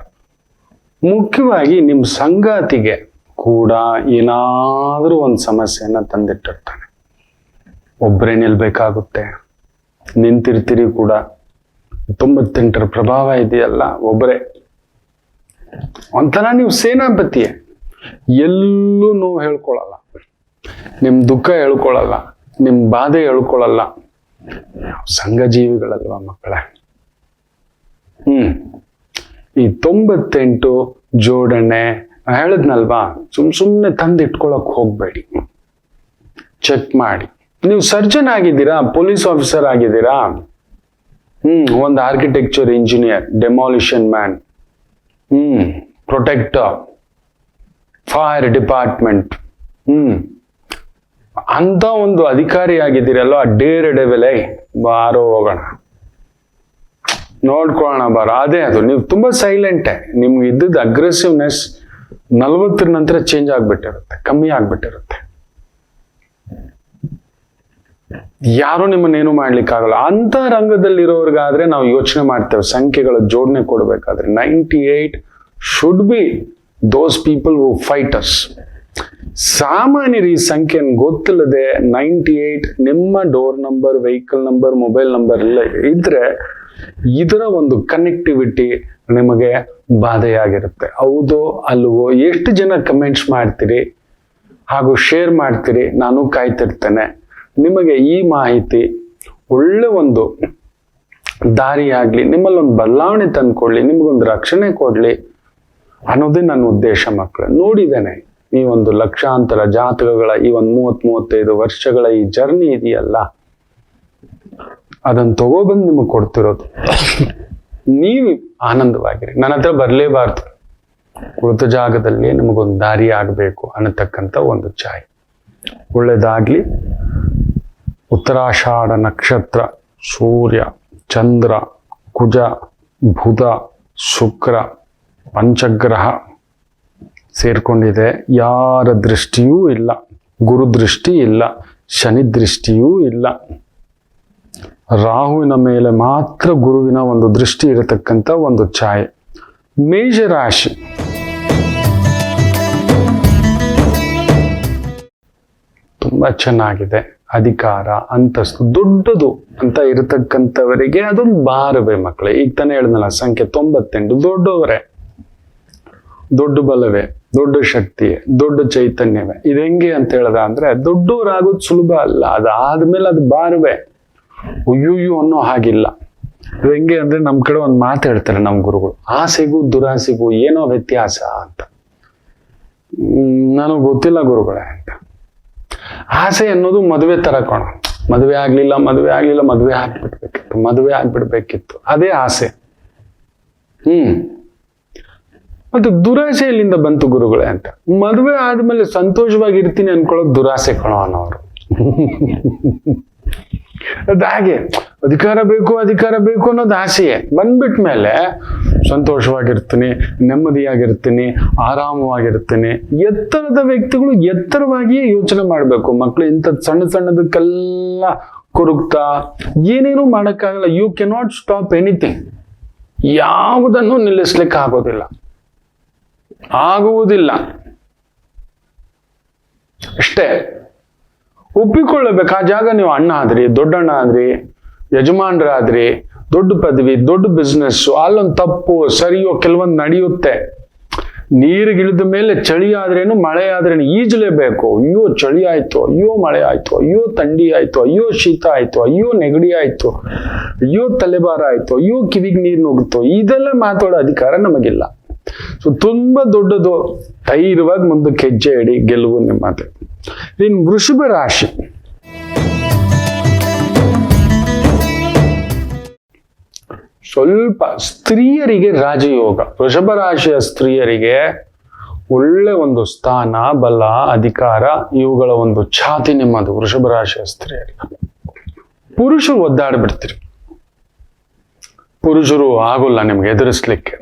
ಮುಖ್ಯವಾಗಿ ನಿಮ್ಮ ಸಂಗಾತಿಗೆ ಕೂಡ ಏನಾದ್ರೂ ಒಂದು ಸಮಸ್ಯೆಯನ್ನ ತಂದಿಟ್ಟಿರ್ತಾನೆ. ಒಬ್ಬರೇ ನಿಲ್ಬೇಕಾಗುತ್ತೆ, ನಿಂತಿರ್ತೀರಿ ಕೂಡ. 98ರ ಪ್ರಭಾವ ಇದೆಯಲ್ಲ, ಒಬ್ಬರೇ. ಒಂಥರ ನೀವು ಸೇನಾಪತಿಯೇ, ಎಲ್ಲೂ ನೋವು ಹೇಳ್ಕೊಳಲ್ಲ, ನಿಮ್ ದುಃಖ ಹೇಳ್ಕೊಳಲ್ಲ, ನಿಮ್ ಬಾಧೆ ಹೇಳ್ಕೊಳಲ್ಲ. ಸಂಘಜೀವಿಗಳಲ್ವಾ ಮಕ್ಕಳೇ. ಈ 98 ಜೋಡಣೆ ಹೇಳಿದ್ನಲ್ವಾ, ಸುಮ್ಮನೆ ತಂದು ಇಟ್ಕೊಳಕ್ ಹೋಗ್ಬೇಡಿ, ಚೆಕ್ ಮಾಡಿ. ನೀವು ಸರ್ಜನ್ ಆಗಿದ್ದೀರಾ, ಪೊಲೀಸ್ ಆಫೀಸರ್ ಆಗಿದ್ದೀರಾ, ಒಂದು architecture engineer, demolition man, protector, fire department, ಅಂತ ಒಂದು ಅಧಿಕಾರಿ ಆಗಿದ್ದೀರಲ್ವ, ಡೇರ್ ಡೆವೆಲೆ ಬಾರೋ ಹೋಗೋಣ, ನೋಡ್ಕೊಳ್ಳೋಣ ಬಾರ. ಅದೇ ಅದು, ನೀವು ತುಂಬಾ ಸೈಲೆಂಟೇ. ನಿಮ್ಗೆ ಇದ್ದದ್ದು ಅಗ್ರೆಸಿವ್ನೆಸ್ 40 ನಂತರ ಚೇಂಜ್ ಆಗ್ಬಿಟ್ಟಿರುತ್ತೆ, ಕಮ್ಮಿ ಆಗ್ಬಿಟ್ಟಿರುತ್ತೆ. ಯಾರು ನಿಮ್ಮನ್ನೇನು ಮಾಡ್ಲಿಕ್ಕಾಗಲ್ಲ. ಅಂತ ರಂಗದಲ್ಲಿರೋರ್ಗಾದ್ರೆ ನಾವು ಯೋಚನೆ ಮಾಡ್ತೇವೆ, ಸಂಖ್ಯೆಗಳ ಜೋಡಣೆ ಕೊಡ್ಬೇಕಾದ್ರೆ 98 should be those people who fighters. ಸಾಮಾನ್ಯರು ಈ ಸಂಖ್ಯೆಯನ್ನು ಗೊತ್ತಿಲ್ಲದೆ 98 ನಿಮ್ಮ door number, vehicle number, mobile number ಎಲ್ಲ ಇದ್ರೆ ಇದರ ಒಂದು ಕನೆಕ್ಟಿವಿಟಿ ನಿಮಗೆ ಬಾಧೆಯಾಗಿರುತ್ತೆ. ಹೌದೋ ಅಲ್ವೋ? ಎಷ್ಟು ಜನ ಕಮೆಂಟ್ಸ್ ಮಾಡ್ತೀರಿ ಹಾಗೂ ಶೇರ್ ಮಾಡ್ತೀರಿ, ನಾನು ಕಾಯ್ತಿರ್ತೇನೆ. ನಿಮಗೆ ಈ ಮಾಹಿತಿ ಒಳ್ಳೆ ಒಂದು ದಾರಿಯಾಗ್ಲಿ, ನಿಮ್ಮಲ್ಲೊಂದು ಬದಲಾವಣೆ ತಂದ್ಕೊಡ್ಲಿ, ನಿಮಗೊಂದು ರಕ್ಷಣೆ ಕೊಡ್ಲಿ ಅನ್ನೋದೇ ನನ್ನ ಉದ್ದೇಶ ಮಕ್ಕಳು. ನೋಡಿದ್ದೇನೆ ಈ ಒಂದು ಲಕ್ಷಾಂತರ ಜಾತಕಗಳ ಈ ಒಂದು 30-35 ವರ್ಷಗಳ ಈ ಜರ್ನಿ ಇದೆಯಲ್ಲ, ಅದನ್ನು ತಗೋಬಂದು ನಿಮಗೆ ಕೊಡ್ತಿರೋದು. ನೀವು ಆನಂದವಾಗಿರಿ. ನನ್ನ ಹತ್ರ ಬರಲೇಬಾರ್ದು, ಕುಳಿತ ಜಾಗದಲ್ಲಿ ನಿಮಗೊಂದು ದಾರಿ ಆಗಬೇಕು ಅನ್ನತಕ್ಕಂಥ ಒಂದು ಛಾಯೆ. ಒಳ್ಳೆದಾಗ್ಲಿ. ಉತ್ತರಾಷಾಢ ನಕ್ಷತ್ರ, ಸೂರ್ಯ, ಚಂದ್ರ, ಕುಜ, ಬುಧ, ಶುಕ್ರ, ಪಂಚಗ್ರಹ ಸೇರ್ಕೊಂಡಿದೆ. ಯಾರ ದೃಷ್ಟಿಯೂ ಇಲ್ಲ, ಗುರು ದೃಷ್ಟಿ ಇಲ್ಲ, ಶನಿ ದೃಷ್ಟಿಯೂ ಇಲ್ಲ. ರಾಹುವಿನ ಮೇಲೆ ಮಾತ್ರ ಗುರುವಿನ ಒಂದು ದೃಷ್ಟಿ ಇರತಕ್ಕಂಥ ಒಂದು ಛಾಯೆ. ಮೇಷರಾಶಿ ತುಂಬಾ ಚೆನ್ನಾಗಿದೆ. ಅಧಿಕಾರ, ಅಂತಸ್ತು, ದೊಡ್ಡದು ಅಂತ ಇರತಕ್ಕಂಥವರಿಗೆ ಅದೊಂದು ಭಾರವೇ ಮಕ್ಕಳೇ. ಈಗ ತಾನೇ ಹೇಳಿದ್ನಲ್ಲ, ಸಂಖ್ಯೆ 98 ದೊಡ್ಡವರೇ, ದೊಡ್ಡ ಬಲವೇ, ದೊಡ್ಡ ಶಕ್ತಿಯೇ, ದೊಡ್ಡ ಚೈತನ್ಯವೇ. ಇದು ಹೆಂಗೆ ಅಂತ ಹೇಳದ ಅಂದ್ರೆ, ದೊಡ್ಡವರಾಗೋದು ಸುಲಭ ಅಲ್ಲ, ಅದಾದ್ಮೇಲೆ ಅದು ಭಾರವೇ. ಅಯ್ಯೋ ಅನ್ನೋ ಹಾಗಿಲ್ಲ. ಇದು ಹೆಂಗೆ ಅಂದ್ರೆ, ನಮ್ ಕಡೆ ಒಂದು ಮಾತು ಹೇಳ್ತಾರೆ ನಮ್ಮ ಗುರುಗಳು, ಆಸೆಗೂ ದುರಾಸೆಗೂ ಏನೋ ವ್ಯತ್ಯಾಸ ಅಂತ. ನನಗೆ ಗೊತ್ತಿಲ್ಲ ಗುರುಗಳೇ ಅಂತ. ಆಸೆ ಅನ್ನೋದು ಮದುವೆ ತರ ಕಣ. ಮದುವೆ ಆಗ್ಲಿಲ್ಲ, ಮದುವೆ ಆಗ್ಬಿಡ್ಬೇಕಿತ್ತು, ಅದೇ ಆಸೆ. ಮತ್ತೆ ದುರಾಸೆ ಎಲ್ಲಿಂದ ಬಂತು ಗುರುಗಳೇ ಅಂತ. ಮದುವೆ ಆದ್ಮೇಲೆ ಸಂತೋಷವಾಗಿರ್ತೀನಿ ಅನ್ಕೊಳ್ಳೋದು ದುರಾಸೆ ಕಣೋ ಅನ್ನೋರು. ಅದಾಗೆ ಅಧಿಕಾರ ಬೇಕು ಅನ್ನೋದು ಆಸೆಯೇ. ಬಂದ್ಬಿಟ್ಮೇಲೆ ಸಂತೋಷವಾಗಿರ್ತೀನಿ, ನೆಮ್ಮದಿಯಾಗಿರ್ತೀನಿ, ಆರಾಮವಾಗಿರ್ತೀನಿ. ಎತ್ತರದ ವ್ಯಕ್ತಿಗಳು ಎತ್ತರವಾಗಿಯೇ ಯೋಚನೆ ಮಾಡ್ಬೇಕು ಮಕ್ಕಳು. ಇಂಥದ್ದು ಸಣ್ಣದಕ್ಕೆಲ್ಲ ಕೊರಗ್ತಾ ಏನೇನೂ ಮಾಡಕ್ಕಾಗಲ್ಲ. You cannot stop anything. ಯಾವುದನ್ನು ನಿಲ್ಲಿಸ್ಲಿಕ್ಕೆ ಆಗುವುದಿಲ್ಲ ಅಷ್ಟೇ. ಒಪ್ಪಿಕೊಳ್ಳಬೇಕು. ಆ ಜಾಗ ನೀವು ಅಣ್ಣ ಆದ್ರಿ, ದೊಡ್ಡಣ್ಣ ಆದ್ರಿ, ಯಜಮಾನ್ರಾದ್ರಿ, ದೊಡ್ಡ ಪದವಿ, ದೊಡ್ಡ ಬಿಸ್ನೆಸ್, ಅಲ್ಲೊಂದು ತಪ್ಪು ಸರಿಯೋ ಕೆಲವೊಂದು ನಡೆಯುತ್ತೆ. ನೀರಿಗಿಳಿದ ಮೇಲೆ ಚಳಿ ಆದ್ರೇನು ಮಳೆ ಆದ್ರೇನು ಈಜಲೇಬೇಕು. ಅಯ್ಯೋ ಚಳಿ ಆಯ್ತು, ಅಯ್ಯೋ ಮಳೆ ಆಯ್ತು, ಅಯ್ಯೋ ಥಂಡಿ ಆಯ್ತು, ಅಯ್ಯೋ ಶೀತ ಆಯ್ತು, ಅಯ್ಯೋ ನೆಗಡಿ ಆಯ್ತು, ಅಯ್ಯೋ ತಲೆಭಾರ ಆಯ್ತು, ಅಯ್ಯೋ ಕಿವಿಗೆ ನೀರು ನುಗ್ಗಿತು, ಇದೆಲ್ಲ ಮಾತಾಡೋ ಅಧಿಕಾರ ನಮಗಿಲ್ಲ. ಸೊ ತುಂಬಾ ದೊಡ್ಡದು. ಧೈರ್ಯವಾಗಿ ಮುಂದಕ್ಕೆ ಹೆಜ್ಜೆ ಇಡಿ, ಗೆಲುವು ನಿಮ್ಮದೇ. ಇನ್ನು ವೃಷಭ ರಾಶಿ. ಸ್ವಲ್ಪ ಸ್ತ್ರೀಯರಿಗೆ ರಾಜಯೋಗ. ವೃಷಭ ರಾಶಿಯ ಸ್ತ್ರೀಯರಿಗೆ ಒಳ್ಳೆ ಒಂದು ಸ್ಥಾನ, ಬಲ, ಅಧಿಕಾರ, ಇವುಗಳ ಒಂದು ಛಾತಿ ನಿಮ್ಮದು. ವೃಷಭ ರಾಶಿಯ ಸ್ತ್ರೀಯರಿಗೆ ಪುರುಷರು ಒದ್ದಾಡ್ಬಿಡ್ತೀರಿ. ಪುರುಷರು ಆಗೋಲ್ಲ ನಿಮ್ಗೆ ಎದುರಿಸ್ಲಿಕ್ಕೆ.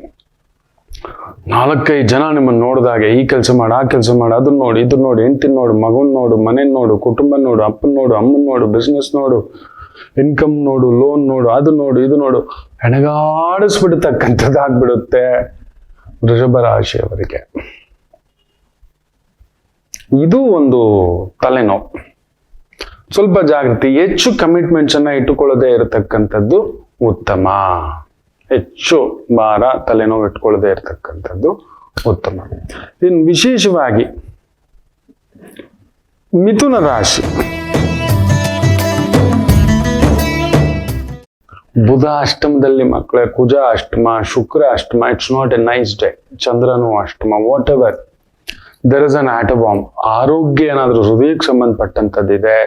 4-5 ಜನ ನಿಮ್ಮನ್ನು ನೋಡಿದಾಗೆ ಈ ಕೆಲಸ ಮಾಡು, ಆ ಕೆಲಸ ಮಾಡು, ಅದನ್ನ ನೋಡು, ಇದನ್ನ ನೋಡು, ಹೆಂಡತಿನ ನೋಡು, ಮಗನ್ ನೋಡು, ಮನೆ ನೋಡು, ಕುಟುಂಬ ನೋಡು, ಅಪ್ಪನ ನೋಡು, ಅಮ್ಮನ ನೋಡು, ಬಿಸ್ನೆಸ್ ನೋಡು, ಇನ್ಕಮ್ ನೋಡು, ಲೋನ್ ನೋಡು, ಅದು ನೋಡು, ಇದು ನೋಡು, ಹೆಣಗಾಡಿಸ್ಬಿಡ್ತಕ್ಕಂಥದ್ದಾಗ್ಬಿಡುತ್ತೆ ವೃಷಭ ರಾಶಿಯವರಿಗೆ. ಇದು ಒಂದು ತಲೆನೋವು. ಸ್ವಲ್ಪ ಜಾಗೃತಿ. ಹೆಚ್ಚು ಕಮಿಟ್ಮೆಂಟ್ಸ್ ಅನ್ನ ಇಟ್ಟುಕೊಳ್ಳದೆ ಇರತಕ್ಕಂಥದ್ದು ಉತ್ತಮ. ಹೆಚ್ಚು ಭಾರ, ತಲೆನೋವು ಇಟ್ಕೊಳ್ಳದೆ ಇರತಕ್ಕಂಥದ್ದು ಉತ್ತಮ. ಇನ್ನು ವಿಶೇಷವಾಗಿ ಮಿಥುನ ರಾಶಿ. ಬುಧ ಅಷ್ಟಮದಲ್ಲಿ ಮಕ್ಕಳೇ, ಕುಜ ಅಷ್ಟಮ, ಶುಕ್ರ ಅಷ್ಟಮ. It's not a nice day. ಚಂದ್ರನು ಅಷ್ಟಮ. Whatever there is an ಆಟೋಬಾಂಬ್. ಆರೋಗ್ಯ ಏನಾದ್ರೂ ಹೃದಯಕ್ಕೆ ಸಂಬಂಧಪಟ್ಟಂಥದ್ದಿದೆ,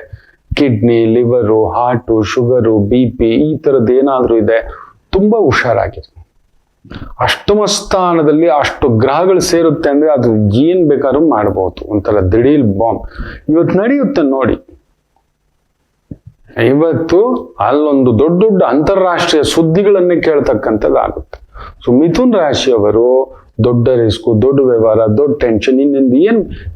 kidney, liver, heart, sugar, BP ಈ ಥರದ್ದು ಏನಾದ್ರೂ ಇದೆ, ತುಂಬಾ ಹುಷಾರಾಗಿದೆ. ಅಷ್ಟಮ ಸ್ಥಾನದಲ್ಲಿ ಅಷ್ಟು ಗ್ರಹಗಳು ಸೇರುತ್ತೆ ಅಂದ್ರೆ ಅದು ಏನ್ ಬೇಕಾದ್ರೂ ಮಾಡಬಹುದು. ಒಂಥರ ದಿಢೀರ್ ಬಾಂಬ್ ಇವತ್ತು ನಡೆಯುತ್ತೆ ನೋಡಿ. ಇವತ್ತು ಅಲ್ಲೊಂದು ದೊಡ್ಡ ದೊಡ್ಡ ಅಂತಾರಾಷ್ಟ್ರೀಯ ಸುದ್ದಿಗಳನ್ನೇ ಕೇಳ್ತಕ್ಕಂಥದ್ದಾಗುತ್ತೆ. ಸೊ ಮಿಥುನ್ ರಾಶಿಯವರು ದೊಡ್ಡ ರಿಸ್ಕು, ದೊಡ್ಡ ವ್ಯವಹಾರ, ದೊಡ್ಡ ಟೆನ್ಷನ್, ಇನ್ನೊಂದು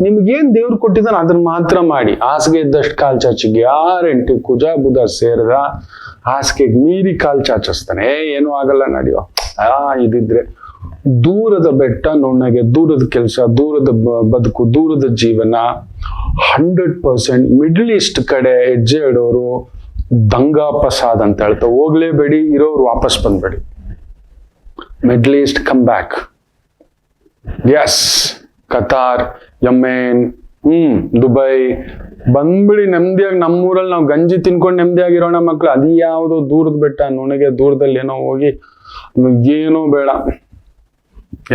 ನಿಮ್ಗೇನ್ ದೇವ್ರು ಕೊಟ್ಟಿದ್ದಾನೆ ಅದನ್ನ ಮಾತ್ರ ಮಾಡಿ. ಹಾಸಿಗೆ ಇದ್ದಷ್ಟು ಕಾಲ್ ಚಾಚಿಗೆ ಗ್ಯಾರಂಟಿ. ಕುಜ ಬುಧ ಸೇರಿದ ಹಾಸಿಗೆಗೆ ಮೀರಿ ಕಾಲ್ ಚಾಚಿಸ್ತಾನೆ. ಏನೂ ಆಗಲ್ಲ, ನಡೆಯೋ ಇದಿದ್ರೆ. ದೂರದ ಬೆಟ್ಟ ನುಣ್ಣಗೆ, ದೂರದ ಕೆಲಸ, ದೂರದ ಬದುಕು, ದೂರದ ಜೀವನ 100%. ಮಿಡ್ಲ್ ಈಸ್ಟ್ ಕಡೆ ಹೆಜ್ಜೆ ಇಡೋರು ದಂಗಾ ಫಸಾದ್ ಅಂತ ಹೇಳ್ತಾರೆ. ಹೋಗ್ಲೇಬೇಡಿ, ಇರೋರು ವಾಪಸ್ ಬಂದ್ಬೇಡಿ. Middle east come back. Yes, Qatar, Yemen, Dubai ಬಂದ್ಬಿಡಿ ನೆಮ್ಮದಿಯಾಗಿ. ನಮ್ಮೂರಲ್ಲಿ ನಾವು ಗಂಜಿ ತಿನ್ಕೊಂಡು ನೆಮ್ಮದಿಯಾಗಿರೋಣ ಮಕ್ಳು. ಅದು ಯಾವುದು ದೂರದ ಬೆಟ್ಟ ನುಣಗೆ, ದೂರದಲ್ಲಿ ಏನೋ ಹೋಗಿ ಏನೋ ಬೇಡ,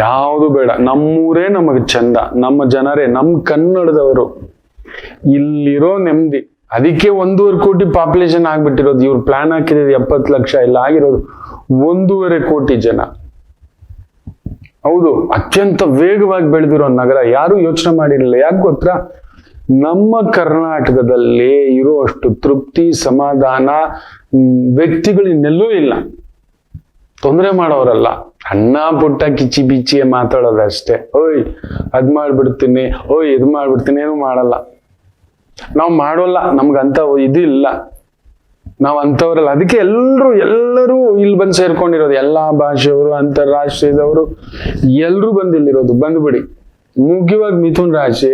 ಯಾವುದು ಬೇಡ. ನಮ್ಮೂರೇ ನಮಗೆ ಚಂದ, ನಮ್ಮ ಜನರೇ, ನಮ್ಮ ಕನ್ನಡದವರು. ಇಲ್ಲಿರೋ ನೆಮ್ಮದಿ. ಅದಕ್ಕೆ 1.5 ಕೋಟಿ ಪಾಪ್ಯುಲೇಷನ್ ಆಗ್ಬಿಟ್ಟಿರೋದು. ಇವ್ರು ಪ್ಲಾನ್ ಹಾಕಿರೋದು 70 ಲಕ್ಷ, ಇಲ್ಲ ಆಗಿರೋದು 1.5 ಕೋಟಿ ಜನ. ಹೌದು, ಅತ್ಯಂತ ವೇಗವಾಗಿ ಬೆಳೆದಿರೋ ನಗರ. ಯಾರು ಯೋಚನೆ ಮಾಡಿರಲಿಲ್ಲ. ಯಾಕೆ ಗೊತ್ತಾ? ನಮ್ಮ ಕರ್ನಾಟಕದಲ್ಲಿ ಇರೋ ಅಷ್ಟು ತೃಪ್ತಿ, ಸಮಾಧಾನ ವ್ಯಕ್ತಿಗಳು ಇನ್ನೆಲ್ಲೂ ಇಲ್ಲ. ತೊಂದರೆ ಮಾಡೋರಲ್ಲ, ಅಣ್ಣ ಪುಟ್ಟ ಕಿಚ್ಚಿ ಬಿಚ್ಚಿ ಮಾತಾಡೋದಷ್ಟೇ. ಓಯ್ ಅದ್ ಮಾಡ್ಬಿಡ್ತೀನಿ, ಓಯ್ ಇದು ಮಾಡ್ಬಿಡ್ತೀನಿ, ಏನು ಮಾಡಲ್ಲ. ನಾವು ಮಾಡೋಲ್ಲ, ನಮ್ಗಂತ ಇದಿಲ್ಲ. ನಾವು ಅಂಥವ್ರಲ್ಲ. ಅದಕ್ಕೆ ಎಲ್ಲರೂ ಇಲ್ಲಿ ಬಂದು ಸೇರ್ಕೊಂಡಿರೋದು, ಎಲ್ಲಾ ಭಾಷೆಯವರು, ಅಂತಾರಾಷ್ಟ್ರೀಯದವರು ಎಲ್ಲರೂ ಬಂದು ಇಲ್ಲಿರೋದು. ಬಂದ್ಬಿಡಿ. ಮುಖ್ಯವಾಗಿ ಮಿಥುನ್ ರಾಶಿ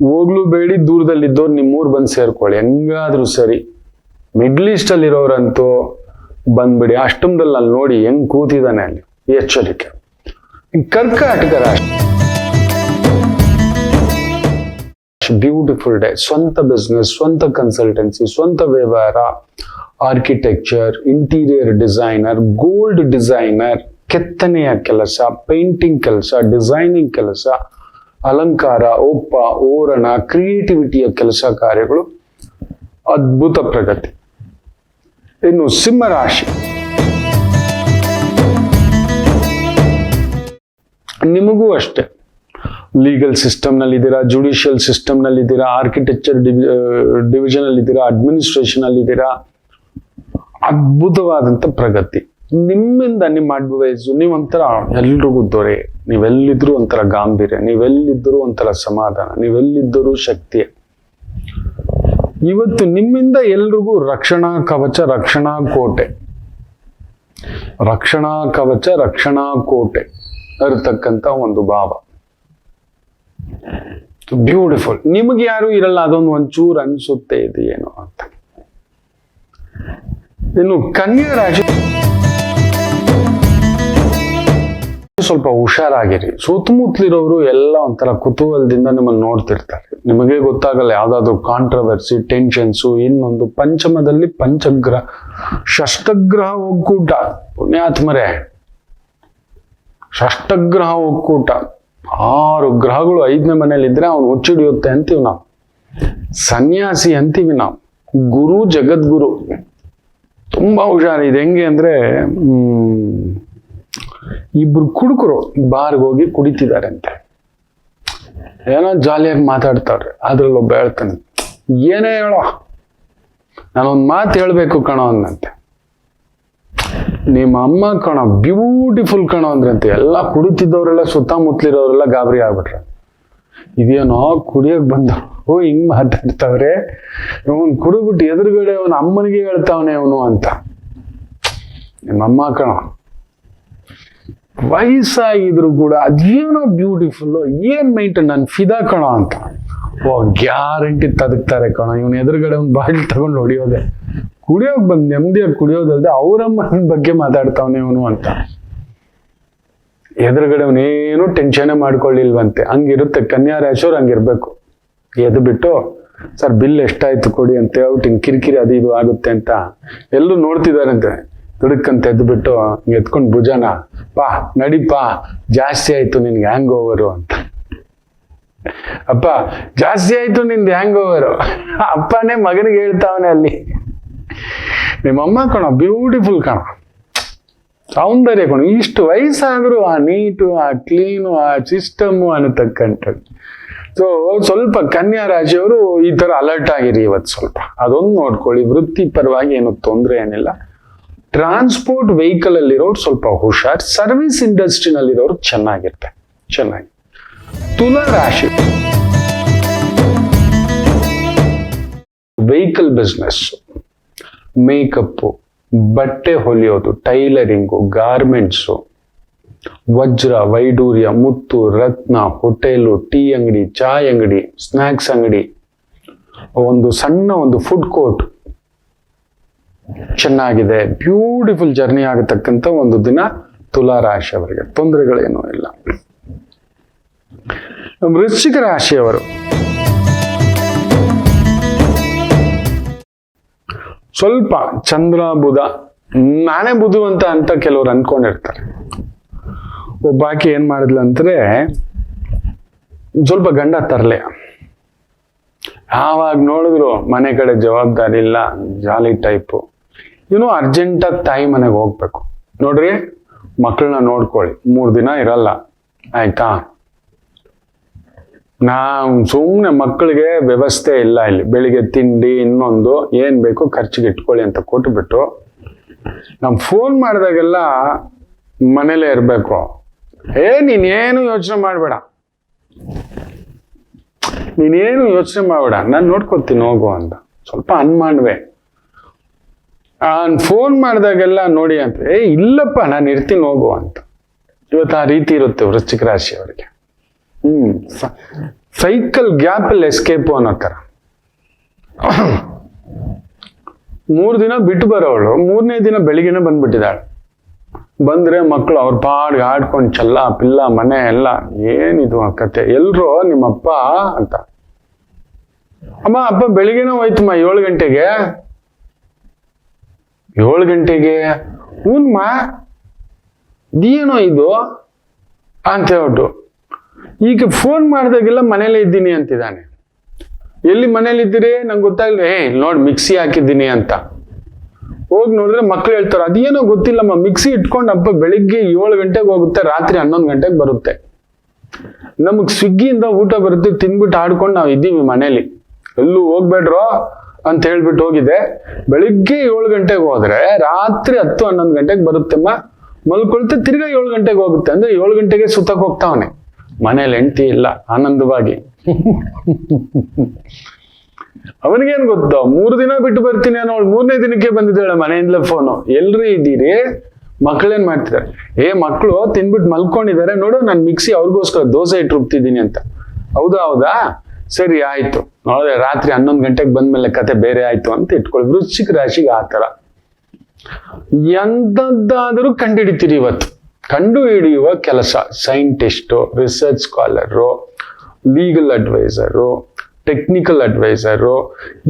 ಹೋಗ್ಲು ಬೇಡಿ, ದೂರದಲ್ಲಿದ್ದವ್ರು ನಿಮ್ಮೂರು ಬಂದು ಸೇರ್ಕೊಳ್ಳಿ, ಹೆಂಗಾದ್ರೂ ಸರಿ. ಮಿಡ್ಲ್ ಈಸ್ಟ್ ಅಲ್ಲಿ ಇರೋರಂತೂ ಬಂದ್ಬಿಡಿ. ಅಷ್ಟಮದಲ್ಲಿ ಅಲ್ಲಿ ನೋಡಿ ಹೆಂಗ್ ಕೂತಿದ್ದಾನೆ ಅಲ್ಲಿ. ಎಚ್ಚರಿಕೆ. ಕರ್ಕಾಟಕ ರಾಶಿ, ಬ್ಯೂಟಿಫುಲ್ ಡೇ. ಸ್ವಂತ ಬಿಸ್ನೆಸ್, ಸ್ವಂತ ಕನ್ಸಲ್ಟೆನ್ಸಿ, ಸ್ವಂತ ವ್ಯವಹಾರ, architecture, interior designer, gold designer, ಕೆತ್ತನೆಯ ಕೆಲಸ, ಪೇಂಟಿಂಗ್ ಕೆಲಸ, ಡಿಸೈನಿಂಗ್ ಕೆಲಸ, ಅಲಂಕಾರ, ಒಪ್ಪ, ಓರಣ, ಕ್ರಿಯೇಟಿವಿಟಿಯ ಕೆಲಸ ಕಾರ್ಯಗಳು ಅದ್ಭುತ ಪ್ರಗತಿ. ಇನ್ನು ಸಿಂಹರಾಶಿ, ನಿಮಗೂ ಅಷ್ಟೇ. ಲೀಗಲ್ ಸಿಸ್ಟಮ್ನಲ್ಲಿದ್ದೀರಾ, ಜುಡಿಷಿಯಲ್ ಸಿಸ್ಟಮ್ನಲ್ಲಿದ್ದೀರಾ, ಆರ್ಕಿಟೆಕ್ಚರ್ ಡಿವಿಷನ್ ಅಲ್ಲಿದ್ದೀರಾ, ಅಡ್ಮಿನಿಸ್ಟ್ರೇಷನ್ ಅಲ್ಲಿದ್ದೀರಾ. ಅದ್ಭುತವಾದಂಥ ಪ್ರಗತಿ. ನಿಮ್ಮಿಂದ ನಿಮ್ಮ ಅಡ್ವೈಸು, ನೀವೊಂಥರ ಎಲ್ರಿಗೂ ದೊರೆ, ನೀವೆಲ್ಲಿದ್ರೂ ಒಂಥರ ಗಾಂಭೀರ್ಯ, ನೀವೆಲ್ಲಿದ್ದರೂ ಒಂಥರ ಸಮಾಧಾನ, ನೀವೆಲ್ಲಿದ್ದರೂ ಶಕ್ತಿ. ಇವತ್ತು ನಿಮ್ಮಿಂದ ಎಲ್ರಿಗೂ ರಕ್ಷಣಾ ಕವಚ, ರಕ್ಷಣಾ ಕೋಟೆ, ರಕ್ಷಣಾ ಕವಚ, ರಕ್ಷಣಾ ಕೋಟೆ ಇರತಕ್ಕಂಥ ಒಂದು ಭಾವ. ಬ್ಯೂಟಿಫುಲ್. ನಿಮಗೆ ಯಾರು ಇರಲ್ಲ, ಅದೊಂದು ಒಂಚೂರು ಅನ್ಸುತ್ತೆ ಇದು ಏನು ಅಂತ. ಇನ್ನು ಕನ್ಯಾ ರಾಶಿ, ಸ್ವಲ್ಪ ಹುಷಾರಾಗಿರಿ. ಸುತ್ತಮುತ್ತಲಿರೋರು ಎಲ್ಲ ಒಂಥರ ಕುತೂಹಲದಿಂದ ನಿಮ್ಮನ್ನು ನೋಡ್ತಿರ್ತಾರೆ. ನಿಮಗೆ ಗೊತ್ತಾಗಲ್ಲ ಯಾವ್ದಾದ್ರು ಕಾಂಟ್ರವರ್ಸಿ, ಟೆನ್ಷನ್ಸು. ಇನ್ನೊಂದು ಪಂಚಮದಲ್ಲಿ ಪಂಚಗ್ರಹ, ಷಷ್ಠಗ್ರಹ ಒಕ್ಕೂಟ. ಪುಣ್ಯಾತ್ಮರೇ, ಷಷ್ಠಗ್ರಹ ಒಕ್ಕೂಟ. 6 ಗ್ರಹಗಳು 5ನೇ ಮನೇಲಿ ಇದ್ರೆ ಅವನು ಹುಚ್ಚಿಡಿಯುತ್ತೆ ಅಂತೀವಿ ನಾವು. ಸನ್ಯಾಸಿ ಅಂತೀವಿ ನಾವು. ಗುರು, ಜಗದ್ಗುರು. ತುಂಬಾ ಹುಷಾರು. ಇದು ಹೆಂಗೆ ಅಂದ್ರೆ, ಇಬ್ರು ಕುಡುಕರು ಬಾರ್ಗೆ ಹೋಗಿ ಕುಡಿತಿದ್ದಾರೆ ಅಂತೆ. ಏನೋ ಜಾಲಿಯಾಗಿ ಮಾತಾಡ್ತಾವ್ರೆ. ಅದ್ರಲ್ಲಿ ಒಬ್ಬ ಹೇಳ್ತಾನೆ, ಏನೇ ಹೇಳೋ, ನಾನೊಂದು ಮಾತು ಹೇಳ್ಬೇಕು ಕಣೋ ಅಂದಂತೆ. ನಿಮ್ಮ ಅಮ್ಮ ಕಣೋ, ಬ್ಯೂಟಿಫುಲ್ ಕಣೋ ಅಂದ್ರಂತೆ. ಎಲ್ಲ ಕುಡಿತಿದ್ದವರೆಲ್ಲ, ಸುತ್ತಮುತ್ತಲಿರೋರೆಲ್ಲ ಗಾಬರಿ ಆಗ್ಬಿಟ್ರೆ. ಇದೇನೋ ಕುಡಿಯೋಕ್ ಬಂದ, ಓ ಹಿಂಗ್ ಮಾತಾಡ್ತಾವ್ರೆ, ಇವನ್ ಕುಡಿದ್ಬಿಟ್ಟು ಎದುರುಗಡೆ ಅವನ ಅಮ್ಮನಿಗೆ ಹೇಳ್ತಾವನೆ ಅವನು ಅಂತ. ನಿಮ್ಮಮ್ಮ ಕಣೋ, ವಯಸ್ಸಾಗಿದ್ರು ಕೂಡ ಅದೇನೋ ಬ್ಯೂಟಿಫುಲ್, ಏನ್ ಮೈಂಟೈನ್, ನನ್ ಫಿದಾ ಕಣೋ ಅಂತ. ಓ ಗ್ಯಾರಂಟಿ ತದಕ್ತಾರೆ ಕಣೋ, ಇವನ್ ಎದುರುಗಡೆ ಒಂದು ಬಾಗಿಲು ತಗೊಂಡು ಹೊಡಿಯೋದೆ. ಕುಡಿಯೋಕ್ ಬಂದ್ ನೆಮ್ಮದಿಯಾಗಿ ಕುಡಿಯೋದಲ್ದೆ ಅವರಮ್ಮನ ಬಗ್ಗೆ ಮಾತಾಡ್ತಾವನೆ ಇವನು ಅಂತ. ಎದುರುಗಡೆ ಅವನೇನು ಟೆನ್ಷನ್ ಮಾಡ್ಕೊಳ್ಳಿಲ್ವಂತೆ. ಹಂಗಿರುತ್ತೆ ಕನ್ಯಾ ರಾಶಿಯವ್ರು, ಹಂಗಿರ್ಬೇಕು. ಎದ್ದು ಬಿಟ್ಟು, ಸರ್ ಬಿಲ್ ಎಷ್ಟಾಯ್ತು ಕೊಡಿ ಅಂತ ಹೇಳ್ಬಿಟ್ಟು ಹಿಂಗ್ ಕಿರಿಕಿರಿ ಅದು ಇದು ಆಗುತ್ತೆ ಅಂತ ಎಲ್ಲರೂ ನೋಡ್ತಿದಾರಂತೆ. ದುಡುಕಂತ ಎದ್ದು ಬಿಟ್ಟು ಹಿಂಗೆ ಎತ್ಕೊಂಡು ಭುಜನ, ಪಾ ನಡಿಪಾ, ಜಾಸ್ತಿ ಆಯ್ತು ನಿನ್ಗೆ ಹ್ಯಾಂಗ್ ಓವರು ಅಂತ. ಅಪ್ಪ ಜಾಸ್ತಿ ಆಯ್ತು ನಿಂದು ಹ್ಯಾಂಗ್ ಓವರು. ಅಪ್ಪನೇ ಮಗನಿಗೆ ಹೇಳ್ತಾವನೆ ಅಲ್ಲಿ. ನಿಮ್ಮಮ್ಮ ಕಣೋ, ಬ್ಯೂಟಿಫುಲ್ ಕಣೋ, ಸೌಂದರ್ಯ ಕಣೋ. ಇಷ್ಟು ವಯಸ್ಸಾದ್ರೂ ಆ ನೀಟು, ಆ ಕ್ಲೀನು, ಆ ಸಿಸ್ಟಮು ಅನ್ನತಕ್ಕಂಥದ್ದು. ಸೊ ಸ್ವಲ್ಪ ಕನ್ಯಾ ರಾಶಿಯವರು ಈ ತರ ಅಲರ್ಟ್ ಆಗಿರಿ ಇವತ್ತು ಸ್ವಲ್ಪ. ಅದೊಂದು ನೋಡ್ಕೊಳ್ಳಿ. ವೃತ್ತಿಪರವಾಗಿ ಏನು ತೊಂದರೆ ಏನಿಲ್ಲ. ಟ್ರಾನ್ಸ್ಪೋರ್ಟ್ ವೆಹಿಕಲ್ ಅಲ್ಲಿರೋರು ಸ್ವಲ್ಪ ಹುಷಾರ್. ಸರ್ವಿಸ್ ಇಂಡಸ್ಟ್ರಿನಲ್ಲಿರೋರು ಚೆನ್ನಾಗಿರ್ತಾರೆ. ಚೆನ್ನಾಗಿ. ತುಲಾ ರಾಶಿ, ವೆಹಿಕಲ್ ಬಿಸ್ನೆಸ್, ಮೇಕಪ್ಪು, ಬಟ್ಟೆ ಹೊಲಿಯೋದು, ಟೈಲರಿಂಗು, ಗಾರ್ಮೆಂಟ್ಸು, ವಜ್ರ, ವೈಡೂರ್ಯ, ಮುತ್ತು, ರತ್ನ, ಹೋಟೆಲು, ಟೀ ಅಂಗಡಿ, ಚಾಯ್ ಅಂಗಡಿ, ಸ್ನಾಕ್ಸ್ ಅಂಗಡಿ, ಒಂದು ಸಣ್ಣ ಒಂದು ಫುಡ್ ಕೋರ್ಟ್ ಚೆನ್ನಾಗಿದೆ. ಬ್ಯೂಟಿಫುಲ್ ಜರ್ನಿ ಆಗತಕ್ಕಂಥ ಒಂದು ದಿನ ತುಲಾ ರಾಶಿಯವರಿಗೆ. ತೊಂದರೆಗಳೇನೂ ಇಲ್ಲ. ವೃಶ್ಚಿಕ ರಾಶಿಯವರು ಸ್ವಲ್ಪ ಚಂದ್ರ, ಬುಧ, ನಾನೇ ಬುದ್ಧಿವಂತ ಅಂತ ಕೆಲವ್ರು ಅನ್ಕೊಂಡಿರ್ತಾರೆ. ಒಬ್ಬಾಕಿ ಏನ್ ಮಾಡಿದ್ಲು ಅಂದ್ರೆ, ಸ್ವಲ್ಪ ಗಂಡ ತರಲೆ. ಯಾವಾಗ ನೋಡಿದ್ರು ಮನೆ ಕಡೆ ಜವಾಬ್ದಾರಿ ಇಲ್ಲ, ಜಾಲಿ ಟೈಪು. ಇವನು ಅರ್ಜೆಂಟಾಗಿ ತಾಯಿ ಮನೆಗೆ ಹೋಗ್ಬೇಕು. ನೋಡ್ರಿ, ಮಕ್ಕಳನ್ನ ನೋಡ್ಕೊಳ್ಳಿ, 3 ದಿನ ಇರಲ್ಲ, ಆಯ್ತಾ? ನಾವು ಸುಮ್ಮನೆ ಮಕ್ಕಳಿಗೆ ವ್ಯವಸ್ಥೆ ಇಲ್ಲ ಇಲ್ಲಿ. ಬೆಳಿಗ್ಗೆ ತಿಂಡಿ, ಇನ್ನೊಂದು ಏನ್ ಬೇಕು ಖರ್ಚಿಗೆ ಇಟ್ಕೊಳ್ಳಿ ಅಂತ ಕೊಟ್ಬಿಟ್ಟು, ನಾವು ಫೋನ್ ಮಾಡಿದಾಗೆಲ್ಲ ಮನೇಲೇ ಇರ್ಬೇಕು. ನೀನೇನು ಯೋಚನೆ ಮಾಡಬೇಡ, ನೀನೇನು ಯೋಚನೆ ಮಾಡಬೇಡ, ನಾನು ನೋಡ್ಕೊತೀನಿ ಹೋಗು ಅಂತ ಸ್ವಲ್ಪ ಅನ್ಮಾನ್ವೆ. ಫೋನ್ ಮಾಡಿದಾಗೆಲ್ಲ ನೋಡಿ ಅಂತ, ಇಲ್ಲಪ್ಪ ನಾನು ಇರ್ತೀನಿ ಹೋಗು ಅಂತ. ಇವತ್ತು ಆ ರೀತಿ ಇರುತ್ತೆ ವೃಶ್ಚಿಕ ರಾಶಿಯವರಿಗೆ. ಸೈಕಲ್ ಗ್ಯಾಪ್ ಅಲ್ಲಿ ಎಸ್ಕೇಪು ಅನ್ನೋ ತರ. 3 ದಿನ ಬಿಟ್ಟು ಬರೋವಳು 3ನೇ ದಿನ ಬೆಳಿಗ್ಗೆನೆ ಬಂದ್ಬಿಟ್ಟಿದ್ದಾಳೆ. ಬಂದ್ರೆ ಮಕ್ಕಳು ಅವ್ರ ಪಾಡ್ಗೆ ಆಡ್ಕೊಂಡು ಚಲ್ಲ ಪಿಲ್ಲ ಮನೆ ಎಲ್ಲ. ಏನಿದು ಆ ಕತೆ? ಎಲ್ರು ನಿಮ್ಮಪ್ಪ ಅಂತ. ಅಮ್ಮ ಅಪ್ಪ ಬೆಳಿಗ್ಗೆನೇ ಹೋಯ್ತಮ್ಮ 7 ಗಂಟೆಗೆ. 7 ಗಂಟೆಗೆ? ಹೂನ್ಮ, ಇದೇನೋ ಇದು ಅಂತ ಹೇಳ್ಬಿಟ್ಟು ಈಗ ಫೋನ್ ಮಾಡಿದಾಗೆಲ್ಲ ಮನೇಲೇ ಇದ್ದೀನಿ ಅಂತಿದ್ದಾನೆ. ಎಲ್ಲಿ ಮನೇಲಿ ಇದ್ದೀರಿ ನಂಗೆ ಗೊತ್ತಾಗಲಿ. ನೋಡಿ ಮಿಕ್ಸಿ ಹಾಕಿದ್ದೀನಿ ಅಂತ. ಹೋಗಿ ನೋಡಿದ್ರೆ ಮಕ್ಳು ಹೇಳ್ತಾರೆ ಅದೇನೋ ಗೊತ್ತಿಲ್ಲಮ್ಮ, ಮಿಕ್ಸಿ ಇಟ್ಕೊಂಡಪ್ಪ ಬೆಳಿಗ್ಗೆ 7 ಗಂಟೆಗೆ ಹೋಗುತ್ತೆ, ರಾತ್ರಿ 11 ಗಂಟೆಗೆ ಬರುತ್ತೆ. ನಮಗ್ ಸ್ವಿಗ್ಗಿಯಿಂದ ಊಟ ಬರುತ್ತೆ, ತಿನ್ಬಿಟ್ಟು ಆಡ್ಕೊಂಡು ನಾವು ಇದ್ದೀವಿ ಮನೇಲಿ, ಎಲ್ಲೂ ಹೋಗ್ಬೇಡ್ರೋ ಅಂತ ಹೇಳ್ಬಿಟ್ಟು ಹೋಗಿದೆ. ಬೆಳಿಗ್ಗೆ 7 ಗಂಟೆಗೆ ಹೋದ್ರೆ ರಾತ್ರಿ 10-11 ಗಂಟೆಗೆ ಬರುತ್ತೆಮ್ಮ, ಮಲ್ಕೊಳ್ತೆ ತಿರ್ಗಾ 7 ಗಂಟೆಗೆ ಹೋಗುತ್ತೆ. ಅಂದ್ರೆ 7 ಗಂಟೆಗೆ ಸುತ್ತಕ್ಕೆ ಹೋಗ್ತಾವನೆ. ಮನೇಲಿ ಹೆಂಡತಿ ಇಲ್ಲ, ಆನಂದವಾಗಿ. ಅವನಿಗೇನ್ ಗೊತ್ತು, 3 ದಿನ ಬಿಟ್ಟು ಬರ್ತೀನಿ ಅನ್ನೋ 3ನೇ ದಿನಕ್ಕೆ ಬಂದಿದ್ದಾಳೆ ಮನೆಯಿಂದಲೇ ಫೋನು. ಎಲ್ರಿ ಇದ್ದೀರಿ? ಮಕ್ಳೇನ್ ಮಾಡ್ತಿದ್ದಾರೆ? ಮಕ್ಳು ತಿನ್ಬಿಟ್ಟು ಮಲ್ಕೊಂಡಿದ್ದಾರೆ ನೋಡು, ನಾನು ಮಿಕ್ಸಿ ಅವ್ರಿಗೋಸ್ಕರ ದೋಸೆ ಇಟ್ಟು ರುಬ್ತಿದ್ದೀನಿ ಅಂತ. ಹೌದಾ, ಸರಿ ಆಯ್ತು. ನೋಡಿದ್ರೆ ರಾತ್ರಿ 11 ಗಂಟೆಗೆ ಬಂದ್ಮೇಲೆ ಕತೆ ಬೇರೆ ಆಯ್ತು ಅಂತ ಇಟ್ಕೊಳ್ಳಿ. ವೃಶ್ಚಿಕ ರಾಶಿಗೆ ಆ ತರ ಎಂತದ್ದಾದರೂ ಕಂಡುಹಿಡಿತೀರಿ ಇವತ್ತು. ಕಂಡು ಹಿಡಿಯುವ ಕೆಲಸ. Scientist, research scholar, legal adviser, technical adviser,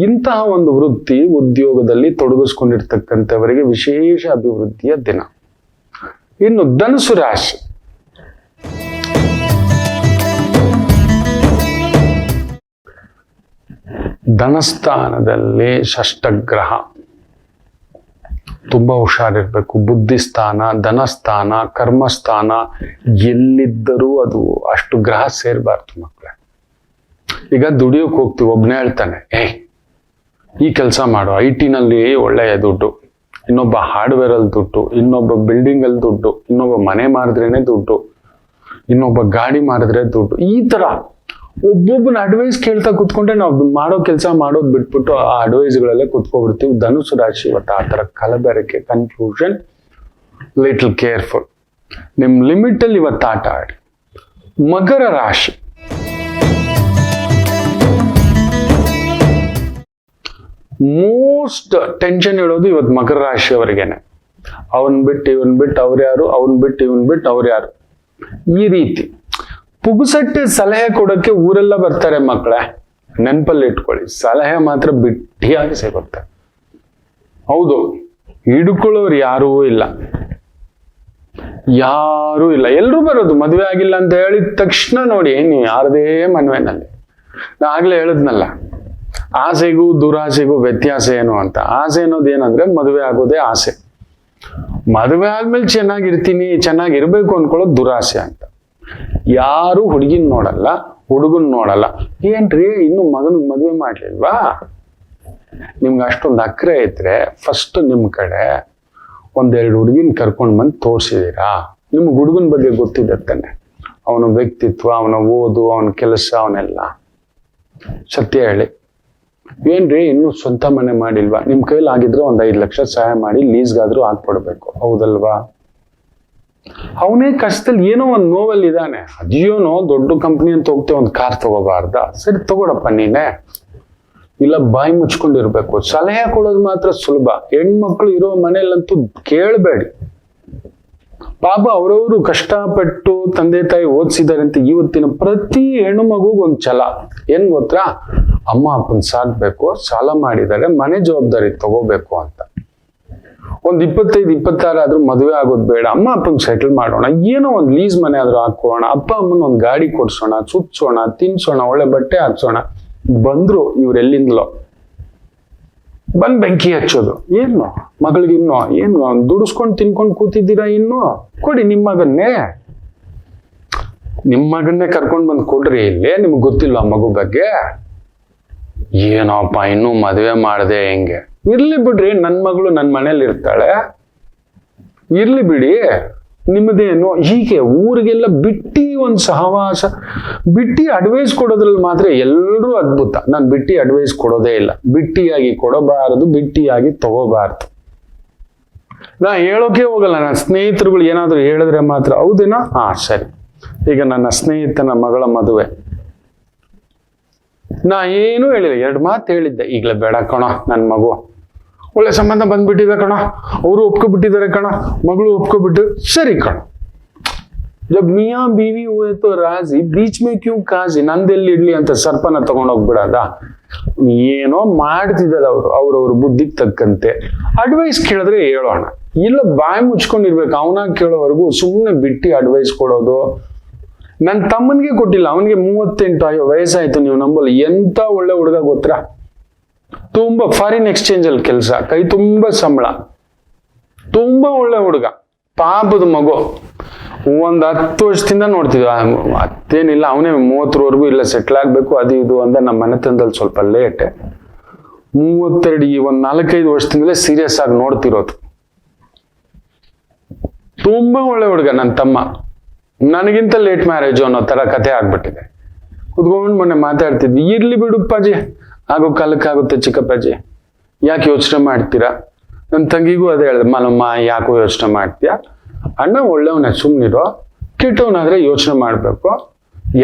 ಇಂತಹ ಒಂದು ವೃತ್ತಿ ಉದ್ಯೋಗದಲ್ಲಿ ತೊಡಗಿಸ್ಕೊಂಡಿರ್ತಕ್ಕಂಥವರಿಗೆ ವಿಶೇಷ ಅಭಿವೃದ್ಧಿಯ ದಿನ. ಇನ್ನು ಧನುಸು ರಾಶಿ. ಧನಸ್ಥಾನದಲ್ಲಿ ಷಷ್ಠಗ್ರಹ. ತುಂಬಾ ಹುಷಾರಿರ್ಬೇಕು. ಬುದ್ಧಿಸ್ಥಾನ, ಧನಸ್ಥಾನ, ಕರ್ಮಸ್ಥಾನ ಎಲ್ಲಿದ್ದರೂ ಅದು ಅಷ್ಟು ಗ್ರಹ ಸೇರ್ಬಾರ್ದು ಮಕ್ಕಳೇ. ಈಗ ದುಡಿಯೋಕೆ ಹೋಗ್ತೀವಿ, ಒಬ್ನೇ ಹೇಳ್ತಾನೆ ಈ ಕೆಲಸ ಮಾಡು, IT-ನಲ್ಲಿ ಒಳ್ಳೆಯ ದುಡ್ಡು, ಇನ್ನೊಬ್ಬ ಹಾರ್ಡ್ವೇರ್ ಅಲ್ಲಿ ದುಡ್ಡು, ಇನ್ನೊಬ್ಬ ಬಿಲ್ಡಿಂಗ್ ಅಲ್ಲಿ ದುಡ್ಡು, ಇನ್ನೊಬ್ಬ ಮನೆ ಮಾರಿದ್ರೇನೆ ದುಡ್ಡು, ಇನ್ನೊಬ್ಬ ಗಾಡಿ ಮಾರಿದ್ರೆ ದುಡ್ಡು. ಈ ತರ ಒಬ್ಬೊಬ್ಬನ ಅಡ್ವೈಸ್ ಕೇಳ್ತಾ ಕುತ್ಕೊಂಡ್ರೆ ನಾವು ಮಾಡೋ ಕೆಲಸ ಮಾಡೋದು ಬಿಟ್ಬಿಟ್ಟು ಆ ಅಡ್ವೈಸ್ಗಳಲ್ಲೇ ಕುತ್ಕೊಬಿಡ್ತೀವಿ. ಧನುಸು ರಾಶಿ ಇವತ್ತು ಆ ತರ ಕಲಬೆರಕೆ, ಕನ್ಫ್ಯೂಷನ್, ಲಿಟಲ್ ಕೇರ್ಫುಲ್. ನಿಮ್ ಲಿಮಿಟ್ ಅಲ್ಲಿ ಇವತ್ತು ಆಟ ಆಡಿ. ಮಕರ ರಾಶಿ. ಮೋಸ್ಟ್ ಟೆನ್ಷನ್ ಇಡೋದು ಇವತ್ತು ಮಕರ ರಾಶಿಯವರಿಗೇನೆ. ಅವನ್ ಬಿಟ್ಟು ಇವನ್ ಬಿಟ್ಟು ಅವ್ರ್ಯಾರು, ಅವನ್ ಬಿಟ್ಟು ಇವನ್ ಬಿಟ್ಟು ಅವ್ರ್ಯಾರು, ಈ ರೀತಿ ಪುಗುಸಟ್ಟೆ ಸಲಹೆ ಕೊಡೋಕೆ ಊರೆಲ್ಲ ಬರ್ತಾರೆ ಮಕ್ಕಳೇ. ನೆನಪಲ್ಲಿ ಇಟ್ಕೊಳ್ಳಿ, ಸಲಹೆ ಮಾತ್ರ ಬಿಟ್ಟಿಯಾಗಿ ಸಿಗುತ್ತೆ. ಹೌದು, ಹಿಡ್ಕೊಳ್ಳೋರು ಯಾರೂ ಇಲ್ಲ, ಎಲ್ರೂ ಬರೋದು. ಮದುವೆ ಆಗಿಲ್ಲ ಅಂತ ಹೇಳಿದ ತಕ್ಷಣ ನೋಡಿ ನೀವು ಯಾರದೇ ಮನವಿನಲ್ಲಿ. ನಾ ಆಗ್ಲೇ ಹೇಳಿದ್ನಲ್ಲ, ಆಸೆಗೂ ದುರಾಸೆಗೂ ವ್ಯತ್ಯಾಸ ಏನು ಅಂತ. ಆಸೆ ಅನ್ನೋದು ಏನಂದ್ರೆ ಮದುವೆ ಆಗೋದೇ ಆಸೆ. ಮದುವೆ ಆದ್ಮೇಲೆ ಚೆನ್ನಾಗಿರ್ಬೇಕು ಅನ್ಕೊಳ್ಳೋದು ದುರಾಸೆ ಅಂತ. ಯಾರು ಹುಡುಗಿನ ನೋಡಲ್ಲ, ಹುಡುಗನ್ ನೋಡಲ್ಲ. ಏನ್ರಿ ಇನ್ನು ಮಗನಿಗೆ ಮದುವೆ ಮಾಡ್ಲಿಲ್ವಾ? ನಿಮ್ಗೆ ಅಷ್ಟೊಂದು ಅಕ್ರೆ ಇದ್ರೆ ಫಸ್ಟ್ ನಿಮ್ ಕಡೆ 1-2 ಹುಡುಗಿನ ಕರ್ಕೊಂಡ್ ಬಂದು ತೋರ್ಸಿದೀರಾ? ನಿಮ್ಗೆ ಹುಡುಗನ ಬಗ್ಗೆ ಗೊತ್ತಿದೆ ತಾನೆ, ಅವನ ವ್ಯಕ್ತಿತ್ವ, ಅವನ ಓದು, ಅವನ ಕೆಲಸ, ಅವನೆಲ್ಲ. ಸತ್ಯ ಹೇಳಿ, ಏನ್ರಿ ಇನ್ನು ಸ್ವಂತ ಮನೆ ಮಾಡಿಲ್ವಾ? ನಿಮ್ ಕೈಲಿ ಆಗಿದ್ರೆ 5 ಲಕ್ಷ ಸಹಾಯ ಮಾಡಿ ಲೀಸ್ಗಾದ್ರೂ ಹಾಕ್ಬಿಡ್ಬೇಕು, ಹೌದಲ್ವಾ? ಅವನೇ ಕಷ್ಟದಲ್ಲಿ ಏನೋ ಒಂದು ನೋವಲ್ಲಿ ಇದ್ದಾನೆ. ಅದೇನೋ ದೊಡ್ಡ ಕಂಪ್ನಿ ಅಂತ ಹೋಗ್ತೇವೆ, ಒಂದು ಕಾರ್ ತಗೋಬಾರ್ದ? ಸರಿ ತಗೊಳಪ್ಪ ನೀನೆ. ಇಲ್ಲ ಬಾಯಿ ಮುಚ್ಕೊಂಡಿರ್ಬೇಕು. ಸಲಹೆ ಕೊಡೋದು ಮಾತ್ರ ಸುಲಭ. ಹೆಣ್ಮಕ್ಳು ಇರೋ ಮನೇಲಂತೂ ಕೇಳಬೇಡಿ. ಪಾಪ ಅವರವರು ಕಷ್ಟಪಟ್ಟು ತಂದೆ ತಾಯಿ ಓದಿಸಿದ್ದಾರೆ ಅಂತ ಇವತ್ತಿನ ಪ್ರತಿ ಹೆಣ್ಣು ಮಗುಗೂ ಒಂದು ಛಲ. ಏನ್ ಗೊತ್ತಾ? ಅಮ್ಮ ಅಪ್ಪನ್ ಸಾಕ್ಬೇಕು, ಸಾಲ ಮಾಡಿದ್ದಾರೆ, ಮನೆ ಜವಾಬ್ದಾರಿ ತಗೋಬೇಕು ಅಂತ. ಒಂದ್ 25-26 ಆದ್ರೂ ಮದುವೆ ಆಗೋದು ಬೇಡ, ಅಮ್ಮ ಅಪ್ಪನ್ ಸೆಟಲ್ ಮಾಡೋಣ, ಏನೋ ಒಂದ್ ಲೀಸ್ ಮನೆ ಆದ್ರೂ ಹಾಕೋಣ, ಅಪ್ಪ ಅಮ್ಮನ ಒಂದ್ ಗಾಡಿ ಕೊಡ್ಸೋಣ, ಸುತ್ಸೋಣ, ತಿನ್ಸೋಣ, ಒಳ್ಳೆ ಬಟ್ಟೆ ಹಾಕ್ಸೋಣ. ಬಂದ್ರು ಇವ್ರೆಲ್ಲಿಂದಲೋ ಬಂದ್ ಬೆಂಕಿ ಹಚ್ಚೋದು. ಏನು ಮಗಳಿಗೆ ಇನ್ನು ಏನು ದುಡಿಸ್ಕೊಂಡು ತಿನ್ಕೊಂಡು ಕೂತಿದ್ದೀರಾ? ಇನ್ನು ಕೊಡಿ ನಿಮ್ಮ ಮಗನ್ನೇ ಕರ್ಕೊಂಡ್ ಬಂದ್ ಕೊಡ್ರಿ. ಇಲ್ಲೇ ನಿಮ್ಗೆ ಗೊತ್ತಿಲ್ಲ ಆ ಮಗು ಬಗ್ಗೆ? ಏನೋಪ್ಪ ಇನ್ನೂ ಮದುವೆ ಮಾಡದೆ ಹೆಂಗೆ? ಇರ್ಲಿ ಬಿಡ್ರಿ, ನನ್ ಮಗಳು ನನ್ ಮನೇಲಿ ಇರ್ತಾಳೆ, ಇರ್ಲಿ ಬಿಡಿ, ನಿಮ್ಮದೇನು. ಹೀಗೆ ಊರಿಗೆಲ್ಲ ಬಿಟ್ಟಿ ಒಂದು ಸಹವಾಸ, ಬಿಟ್ಟಿ ಅಡ್ವೈಸ್ ಕೊಡೋದ್ರಲ್ಲಿ ಮಾತ್ರ ಎಲ್ಲರೂ ಅದ್ಭುತ. ನಾನು ಬಿಟ್ಟಿ ಅಡ್ವೈಸ್ ಕೊಡೋದೇ ಇಲ್ಲ. ಬಿಟ್ಟಿಯಾಗಿ ಕೊಡಬಾರದು, ಬಿಟ್ಟಿಯಾಗಿ ತಗೋಬಾರದು. ನಾ ಹೇಳೋಕೆ ಹೋಗಲ್ಲ. ನನ್ನ ಸ್ನೇಹಿತರುಗಳು ಏನಾದ್ರು ಹೇಳಿದ್ರೆ ಮಾತ್ರ ಹೌದೇನೋ, ಹಾ ಸರಿ. ಈಗ ನನ್ನ ಸ್ನೇಹಿತನ ಮಗಳ ಮದುವೆ, ನಾ ಏನೂ ಹೇಳಿಲ್ಲ, 2 ಮಾತು ಹೇಳಿದ್ದೆ. ಈಗಲೇ ಬೇಡ ಕಣ, ನನ್ನ ಮಗು ಒಳ್ಳೆ ಸಂಬಂಧ ಬಂದ್ಬಿಟ್ಟಿದೆ ಕಣ, ಅವರು ಒಪ್ಕೊಬಿಟ್ಟಿದ್ದಾರೆ ಕಣ, ಮಗಳು ಒಪ್ಕೊಬಿಟ್ಟು ಸರಿ ಕಣ. ಜಬ್ ಮಿಯಾ ಬೀವಿ ಹುए तो ರಾಜಿ ಬೀಚ್ ಮೇ ಕ್ಯೂ ಕಾಜಿ, ನಂದೆಲ್ಲಿ ಇಡ್ಲಿ ಅಂತ ಸರ್ಪನ ತಗೊಂಡೋಗ್ಬಿಡದ. ಏನೋ ಮಾಡ್ತಿದ್ದಾರೆ ಅವ್ರವ್ರ ಬುದ್ಧಿಗೆ ತಕ್ಕಂತೆ. ಅಡ್ವೈಸ್ ಕೇಳಿದ್ರೆ ಹೇಳೋಣ, ಇಲ್ಲ ಬಾಯಿ ಮುಚ್ಕೊಂಡಿರ್ಬೇಕು. ಅವನಾಗ ಕೇಳೋವರೆಗೂ ಸುಮ್ಮನೆ ಬಿಟ್ಟು ಅಡ್ವೈಸ್ ಕೊಡೋದು. ನನ್ನ ತಮ್ಮನಿಗೆ ಕೊಟ್ಟಿಲ್ಲ, ಅವನಿಗೆ 38 ವಯಸ್ಸಾಯ್ತು. ನೀವು ನಂಬಲ್ಲ, ಎಂತ ಒಳ್ಳೆ ಹುಡುಗ ಗೊತ್ತಾ, ತುಂಬಾ ಫಾರಿನ್ ಎಕ್ಸ್ಚೇಂಜ್ ಅಲ್ಲಿ ಕೆಲಸ, ಕೈ ತುಂಬಾ ಸಂಬಳ, ತುಂಬಾ ಒಳ್ಳೆ ಹುಡುಗ, ಪಾಪದ ಮಗು. 10 ವರ್ಷದಿಂದ ನೋಡ್ತಿದ್ವಿ. ಅತ್ತೇನಿಲ್ಲ, ಅವನೇ 30ವರೆಗೂ ಇಲ್ಲ ಸೆಟ್ಲ್ ಆಗ್ಬೇಕು ಅದು ಇದು ಅಂತ. ನಮ್ಮ ಮನೆತನದಲ್ಲಿ ಸ್ವಲ್ಪ ಲೇಟ್. 32 ಈ 4-5 ವರ್ಷದಿಂದಲೇ ಸೀರಿಯಸ್ ಆಗಿ ನೋಡ್ತಿರೋದು. ತುಂಬಾ ಒಳ್ಳೆ ಹುಡುಗ ನನ್ನ ತಮ್ಮ. ನನಗಿಂತ ಲೇಟ್ ಮ್ಯಾರೇಜ್ ಅನ್ನೋ ತರ ಕತೆ ಆಗ್ಬಿಟ್ಟಿದೆ. ಕುತ್ಕೊಂಡು ಮೊನ್ನೆ ಮಾತಾಡ್ತಿದ್ವಿ, ಇರ್ಲಿ ಬಿಡುಪ್ಪಾಜಿ, ಆಗೋ ಕಾಲಕ್ಕಾಗುತ್ತೆ ಚಿಕ್ಕಪ್ಪಾಜಿ, ಯಾಕೆ ಯೋಚನೆ ಮಾಡ್ತೀರಾ? ನನ್ನ ತಂಗಿಗೂ ಅದೇ ಹೇಳಿದೆ, ಮಲಮ್ಮ ಯಾಕೋ ಯೋಚನೆ ಮಾಡ್ತೀಯಾ? ಅಣ್ಣ ಒಳ್ಳೆವನೇ, ಸುಮ್ಮನಿರೋ. ಕೆಟ್ಟವನಾದ್ರೆ ಯೋಚನೆ ಮಾಡ್ಬೇಕು.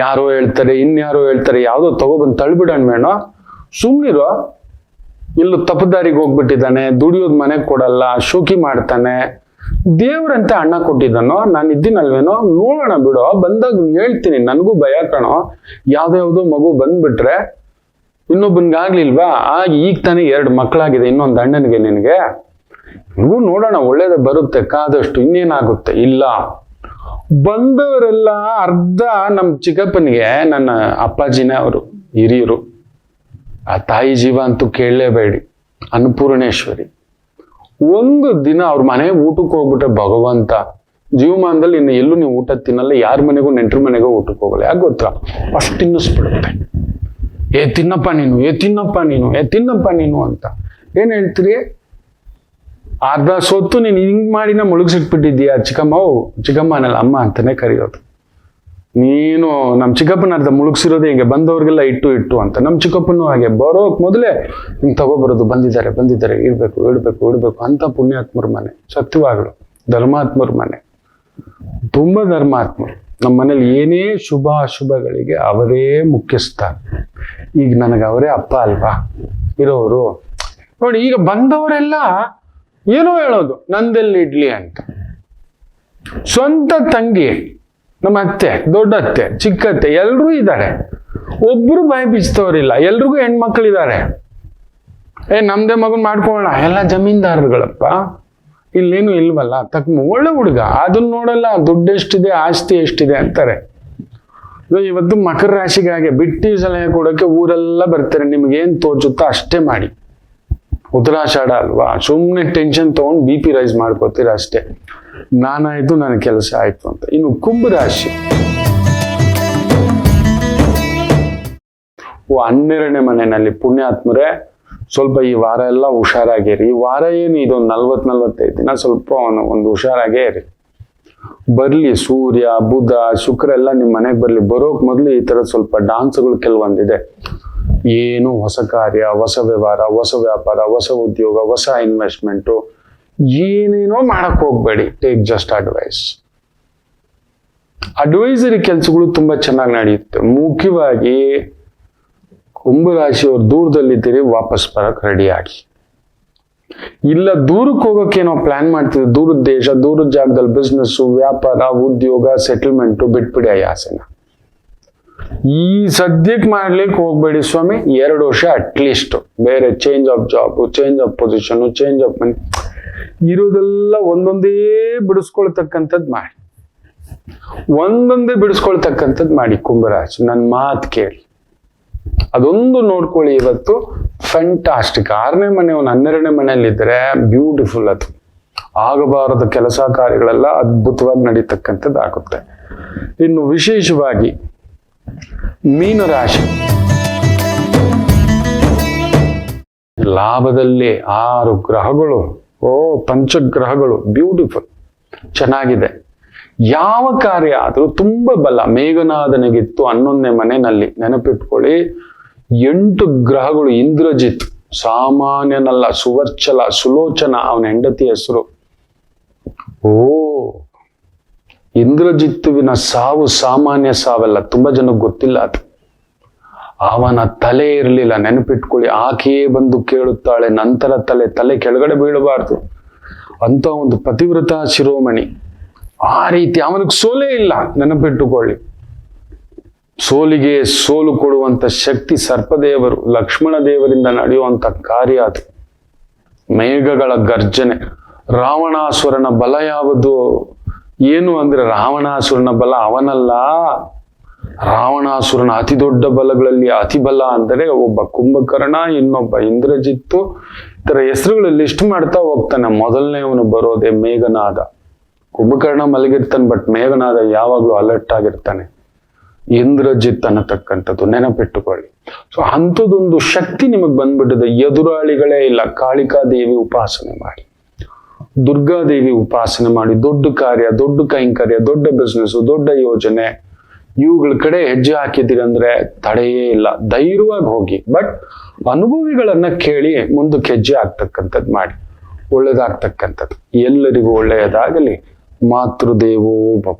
ಯಾರೋ ಹೇಳ್ತಾರೆ, ಇನ್ಯಾರೋ ಹೇಳ್ತಾರೆ, ಯಾವುದೋ ತಗೊಬಂದು ತಳ್ಬಿಡೋಣ ಬೇಡೋ, ಸುಮ್ಮನಿರೋ. ಇಲ್ಲೂ ತಪ್ಪದಾರಿಗೆ ಹೋಗ್ಬಿಟ್ಟಿದ್ದಾನೆ, ದುಡಿಯೋದು ಮನೆಗೆ ಕೊಡಲ್ಲ, ಶೋಕಿ ಮಾಡ್ತಾನೆ. ದೇವ್ರಂತೆ ಅಣ್ಣ ಕೊಟ್ಟಿದ್ದಾನೋ, ನಾನು ಇದ್ದೀನಲ್ವೇನೋ, ನೋಡೋಣ ಬಿಡೋ, ಬಂದಾಗ ಹೇಳ್ತೀನಿ. ನನಗೂ ಭಯ ಕಣೋ, ಯಾವ್ದಾವ್ದೋ ಮಗು ಬಂದ್ಬಿಟ್ರೆ ಇನ್ನೊಬ್ಬನ್ಗಾಗ್ಲಿಲ್ವಾ? ಈಗ ತಾನೇ 2 ಮಕ್ಕಳಾಗಿದೆ, ಇನ್ನೊಂದು ಅಣ್ಣನಿಗೆ ನಿನಗೆ. ಇವು ನೋಡೋಣ, ಒಳ್ಳೇದೇ ಬರುತ್ತೆ, ಕಾದಷ್ಟು. ಇನ್ನೇನಾಗುತ್ತೆ? ಇಲ್ಲ, ಬಂದವರೆಲ್ಲ ಅರ್ಧ ನಮ್ಮ ಚಿಕ್ಕಪ್ಪನಿಗೆ ನನ್ನ ಅಪ್ಪಾಜಿನೇ ಅವರು ಹಿರಿಯರು. ಆ ತಾಯಿ ಜೀವ ಅಂತೂ ಕೇಳಲೇಬೇಡಿ, ಅನ್ನಪೂರ್ಣೇಶ್ವರಿ. ಒಂದು ದಿನ ಅವ್ರ ಮನೆಗೆ ಊಟಕ್ಕೆ ಹೋಗ್ಬಿಟ್ರೆ ಭಗವಂತ, ಜೀವಮಾನದಲ್ಲಿ ಇನ್ನು ಎಲ್ಲೂ ನೀವು ಊಟ ತಿನ್ನಲ್ಲ, ಯಾರ ಮನೆಗೂ ನೆಂಟ್ರ ಮನೆಗೂ ಊಟಕ್ಕೆ ಹೋಗಲ್ಲ. ಯಾಕೆ ಗೊತ್ತಾ? ಅಷ್ಟು ತಿನ್ನಿಸ್ಬಿಡುತ್ತೆ. ತಿನ್ನಪ್ಪ ನೀನು, ತಿನ್ನಪ್ಪ ನೀನು, ತಿನ್ನಪ್ಪ ನೀನು ಅಂತ ಏನ್ ಹೇಳ್ತೀರಿ? ಅರ್ಧ ಸೊತ್ತು ನೀನು ಹಿಂಗ್ ಮಾಡಿನ ಮುಳುಗಿಸಿಟ್ಬಿಟ್ಟಿದ್ದೀಯಾ ಚಿಕ್ಕಮ್ಮ. ಚಿಕ್ಕಮ್ಮ ಅನ್ನಲ್ಲ, ಅಮ್ಮ ಅಂತಾನೆ ಕರೆಯೋದು. ನೀನು ನಮ್ಮ ಚಿಕ್ಕಪ್ಪನ ಅರ್ಧ ಮುಳುಗಿಸಿರೋದೇ ಹಿಂಗೆ, ಬಂದವ್ರಿಗೆಲ್ಲ ಇಟ್ಟು ಅಂತ. ನಮ್ಮ ಚಿಕ್ಕಪ್ಪನೂ ಹಾಗೆ, ಬರೋಕ್ ಮೊದಲೇ ಹಿಂಗೆ ತಗೋಬರೋದು, ಬಂದಿದ್ದಾರೆ ಇಡ್ಬೇಕು ಅಂತ. ಪುಣ್ಯಾತ್ಮರ ಮನೆ, ಸತ್ಯವಾಗ್ಲು ಧರ್ಮಾತ್ಮರ ಮನೆ, ತುಂಬಾ ಧರ್ಮಾತ್ಮರು. ನಮ್ಮ ಮನೇಲಿ ಏನೇ ಶುಭ ಅಶುಭಗಳಿಗೆ ಅವರೇ ಮುಖ್ಯಸ್ಥ. ಈಗ ನನಗೆ ಅವರೇ ಅಪ್ಪ ಅಲ್ವಾ ಇರೋರು. ನೋಡಿ, ಈಗ ಬಂದವರೆಲ್ಲ ಏನೋ ಹೇಳೋದು, ನಂದೆಲ್ಲಿ ಇಡ್ಲಿ ಅಂತ. ಸ್ವಂತ ತಂಗಿ, ನಮ್ಮ ಅತ್ತೆ, ದೊಡ್ಡ ಅತ್ತೆ, ಚಿಕ್ಕತ್ತೆ ಎಲ್ರೂ ಇದ್ದಾರೆ. ಒಬ್ರು ಬಾಯಿ ಬಿಚ್ಚದವ್ರಿಲ್ಲ, ಎಲ್ರಿಗೂ ಹೆಣ್ಮಕ್ಳಿದ್ದಾರೆ. ನಮ್ದೇ ಮಗನ್ ಮಾಡ್ಕೊಳ್ಳೋಣ, ಎಲ್ಲ ಜಮೀನ್ದಾರರುಗಳಪ್ಪ, ಇಲ್ಲೇನು ಇಲ್ವಲ್ಲ. ಒಳ್ಳೆ ಹುಡುಗ, ಅದನ್ನ ನೋಡಲ್ಲ, ದುಡ್ಡು ಎಷ್ಟಿದೆ, ಆಸ್ತಿ ಎಷ್ಟಿದೆ ಅಂತಾರೆ. ಇವತ್ತು ಮಕರ ರಾಶಿಗಾಗೆ ಬಿಟ್ಟಿ ಸಲಹೆ ಕೊಡೋಕೆ ಊರೆಲ್ಲ ಬರ್ತಾರೆ. ನಿಮ್ಗೇನ್ ತೋಚುತ್ತೋ ಅಷ್ಟೇ ಮಾಡಿ. ಉತ್ತರಾಷಾಢ ಅಲ್ವಾ, ಸುಮ್ಮನೆ ಟೆನ್ಷನ್ ತಗೊಂಡು BP ರೈಸ್ ಮಾಡ್ಕೋತೀರ ಅಷ್ಟೇ. ನಾನಾಯ್ತು, ನನ್ನ ಕೆಲಸ ಆಯ್ತು ಅಂತ. ಇನ್ನು ಕುಂಭರಾಶಿ, 12ನೇ ಮನೆಯಲ್ಲಿ ಪುಣ್ಯಾತ್ಮರೇ, ಸ್ವಲ್ಪ ಈ ವಾರ ಎಲ್ಲ ಹುಷಾರಾಗಿರಿ. ಈ ವಾರ ಏನು, ಇದೊಂದು 40-45 ದಿನ ಸ್ವಲ್ಪ ಒಂದು ಹುಷಾರಾಗೇ ಇರಿ. ಬರ್ಲಿ ಸೂರ್ಯ, ಬುಧ, ಶುಕ್ರ ಎಲ್ಲ ನಿಮ್ಮ ಮನೆಗೆ ಬರ್ಲಿ. ಬರೋಕ್ ಮೊದಲು ಈ ತರ ಸ್ವಲ್ಪ ಡಾನ್ಸ್ಗಳು ಕೆಲವೊಂದಿದೆ. ಏನು ಹೊಸ ಕಾರ್ಯ, ಹೊಸ ವ್ಯವಹಾರ, ಹೊಸ ವ್ಯಾಪಾರ, ಹೊಸ ಉದ್ಯೋಗ, ಹೊಸ ಇನ್ವೆಸ್ಟ್ಮೆಂಟು ಏನೇನೋ ಮಾಡಕ್ ಹೋಗ್ಬೇಡಿ. ಟೇಕ್ ಜಸ್ಟ್ ಅಡ್ವೈಸರಿ ಕೆಲಸಗಳು ತುಂಬಾ ಚೆನ್ನಾಗಿ ನಡೆಯುತ್ತೆ. ಮುಖ್ಯವಾಗಿ ಕುಂಭರಾಶಿಯವ್ರು ದೂರದಲ್ಲಿದ್ದೀರಿ, ವಾಪಸ್ ಬರಕ್ ರೆಡಿ ಆಗಿ. ಇಲ್ಲ ದೂರಕ್ಕೆ ಹೋಗೋಕೇನೋ ಪ್ಲಾನ್ ಮಾಡ್ತಿದ್ವಿ, ದೂರದ ದೇಶ, ದೂರದ ಜಾಗದಲ್ಲಿ ಬಿಸ್ನೆಸ್, ವ್ಯಾಪಾರ, ಉದ್ಯೋಗ, ಸೆಟಲ್ಮೆಂಟು, ಬಿಟ್ಬಿಡಿ ಆ ಆಸೆನ. ಈ ಸದ್ಯಕ್ಕೆ ಮಾಡ್ಲಿಕ್ಕೆ ಹೋಗ್ಬೇಡಿ ಸ್ವಾಮಿ. 2 ವರ್ಷ ಅಟ್ಲೀಸ್ಟ್ ಬೇರೆ change of job, change of position, change of money, ಇರೋದೆಲ್ಲ ಒಂದೊಂದೇ ಬಿಡಿಸ್ಕೊಳ್ತಕ್ಕಂಥದ್ದು ಮಾಡಿ. ಮಾಡಿ ಕುಂಭರಾಶಿ, ನನ್ನ ಮಾತು ಕೇಳಿ, ಅದೊಂದು ನೋಡ್ಕೊಳ್ಳಿ. ಇವತ್ತು ಫ್ಯಾಂಟಾಸ್ಟಿಕ್. 6ನೇ ಮನೆ, 12ನೇ ಮನೆಯಲ್ಲಿದ್ದರೆ ಬ್ಯೂಟಿಫುಲ್. ಅದು ಆಗಬಾರದ ಕೆಲಸ ಕಾರ್ಯಗಳೆಲ್ಲ ಅದ್ಭುತವಾಗಿ ನಡೀತಕ್ಕಂಥದ್ದು ಆಗುತ್ತೆ. ಇನ್ನು ವಿಶೇಷವಾಗಿ ಮೀನರಾಶಿ, ಲಾಭದಲ್ಲಿ 6 ಗ್ರಹಗಳು, ಪಂಚಗ್ರಹಗಳು, ಬ್ಯೂಟಿಫುಲ್, ಚೆನ್ನಾಗಿದೆ. ಯಾವ ಕಾರ್ಯ ಆದ್ರೂ ತುಂಬಾ ಬಲ. ಮೇಘನಾದನಿಗಿತ್ತು 11ನೇ ಮನೆಯಲ್ಲಿ, ನೆನಪಿಟ್ಕೊಳ್ಳಿ. 8 ಗ್ರಹಗಳು. ಇಂದ್ರಜಿತ್ ಸಾಮಾನ್ಯನಲ್ಲ, ಸುವರ್ಚಲ, ಸುಲೋಚನ ಅವನ ಹೆಂಡತಿ ಹೆಸರು, ಓ, ಇಂದ್ರಜಿತ್ತುವಿನ ಸಾವು ಸಾಮಾನ್ಯ ಸಾವಲ್ಲ, ತುಂಬಾ ಜನಕ್ಕೆ ಗೊತ್ತಿಲ್ಲ ಅದು. ಅವನ ತಲೆ ಇರಲಿಲ್ಲ, ನೆನಪಿಟ್ಕೊಳ್ಳಿ. ಆಕೆಯೇ ಬಂದು ಕೇಳುತ್ತಾಳೆ, ನಂತರ ತಲೆ ಕೆಳಗಡೆ ಬೀಳಬಾರ್ದು ಅಂತ ಒಂದು ಪತಿವ್ರತ ಶಿರೋಮಣಿ. ಆ ರೀತಿ ಅವನಿಗೆ ಸೋಲೇ ಇಲ್ಲ, ನೆನಪಿಟ್ಟುಕೊಳ್ಳಿ. ಸೋಲಿಗೆ ಸೋಲು ಕೊಡುವಂತ ಶಕ್ತಿ ಸರ್ಪದೇವರು, ಲಕ್ಷ್ಮಣ ದೇವರಿಂದ ನಡೆಯುವಂತ ಕಾರ್ಯ ಅದು. ಮೇಘಗಳ ಗರ್ಜನೆ. ರಾವಣಾಸುರನ ಬಲ ಯಾವುದು? ಏನು ಅಂದ್ರೆ ರಾವಣಾಸುರನ ಬಲ ಅವನಲ್ಲ. ರಾವಣಾಸುರನ ಅತಿ ದೊಡ್ಡ ಬಲಗಳಲ್ಲಿ ಅತಿ ಬಲ ಅಂದರೆ ಒಬ್ಬ ಕುಂಭಕರ್ಣ, ಇನ್ನೊಬ್ಬ ಇಂದ್ರಜಿತ್ತು. ಈ ತರ ಹೆಸರುಗಳು ಲಿಸ್ಟ್ ಮಾಡ್ತಾ ಹೋಗ್ತಾನೆ. ಮೊದಲನೇವನು ಬರೋದೆ ಮೇಘನಾದ. ಕುಂಭಕರ್ಣ ಮಲಗಿರ್ತಾನೆ, ಬಟ್ ಮೇಘನಾದ ಯಾವಾಗ್ಲೂ ಅಲರ್ಟ್ ಆಗಿರ್ತಾನೆ. ಇಂದ್ರಜಿತ್ ಅನ್ನತಕ್ಕಂಥದ್ದು ನೆನಪಿಟ್ಟುಕೊಳ್ಳಿ. ಸೊ ಅಂಥದ್ದೊಂದು ಶಕ್ತಿ ನಿಮಗೆ ಬಂದ್ಬಿಟ್ಟಿದೆ. ಎದುರಾಳಿಗಳೇ ಇಲ್ಲ. ಕಾಳಿಕಾದೇವಿ ಉಪಾಸನೆ ಮಾಡಿ, ದುರ್ಗಾದೇವಿ ಉಪಾಸನೆ ಮಾಡಿ. ದೊಡ್ಡ ಕಾರ್ಯ, ದೊಡ್ಡ ಕೈಂಕರ್ಯ, ದೊಡ್ಡ ಬಿಸ್ನೆಸ್, ದೊಡ್ಡ ಯೋಜನೆ, ಇವುಗಳ ಕಡೆ ಹೆಜ್ಜೆ ಹಾಕಿದ್ದೀರಿ ಅಂದ್ರೆ ತಡೆಯೇ ಇಲ್ಲ. ಧೈರ್ಯವಾಗಿ ಹೋಗಿ, ಬಟ್ ಅನುಭವಿಗಳನ್ನ ಕೇಳಿ ಮುಂದಕ್ಕೆ ಹೆಜ್ಜೆ ಆಗ್ತಕ್ಕಂಥದ್ದು ಮಾಡಿ. ಒಳ್ಳೇದಾಗ್ತಕ್ಕಂಥದ್ದು. ಎಲ್ಲರಿಗೂ ಒಳ್ಳೆಯದಾಗಲಿ. ಮಾತೃದೇವೋ ಭವ.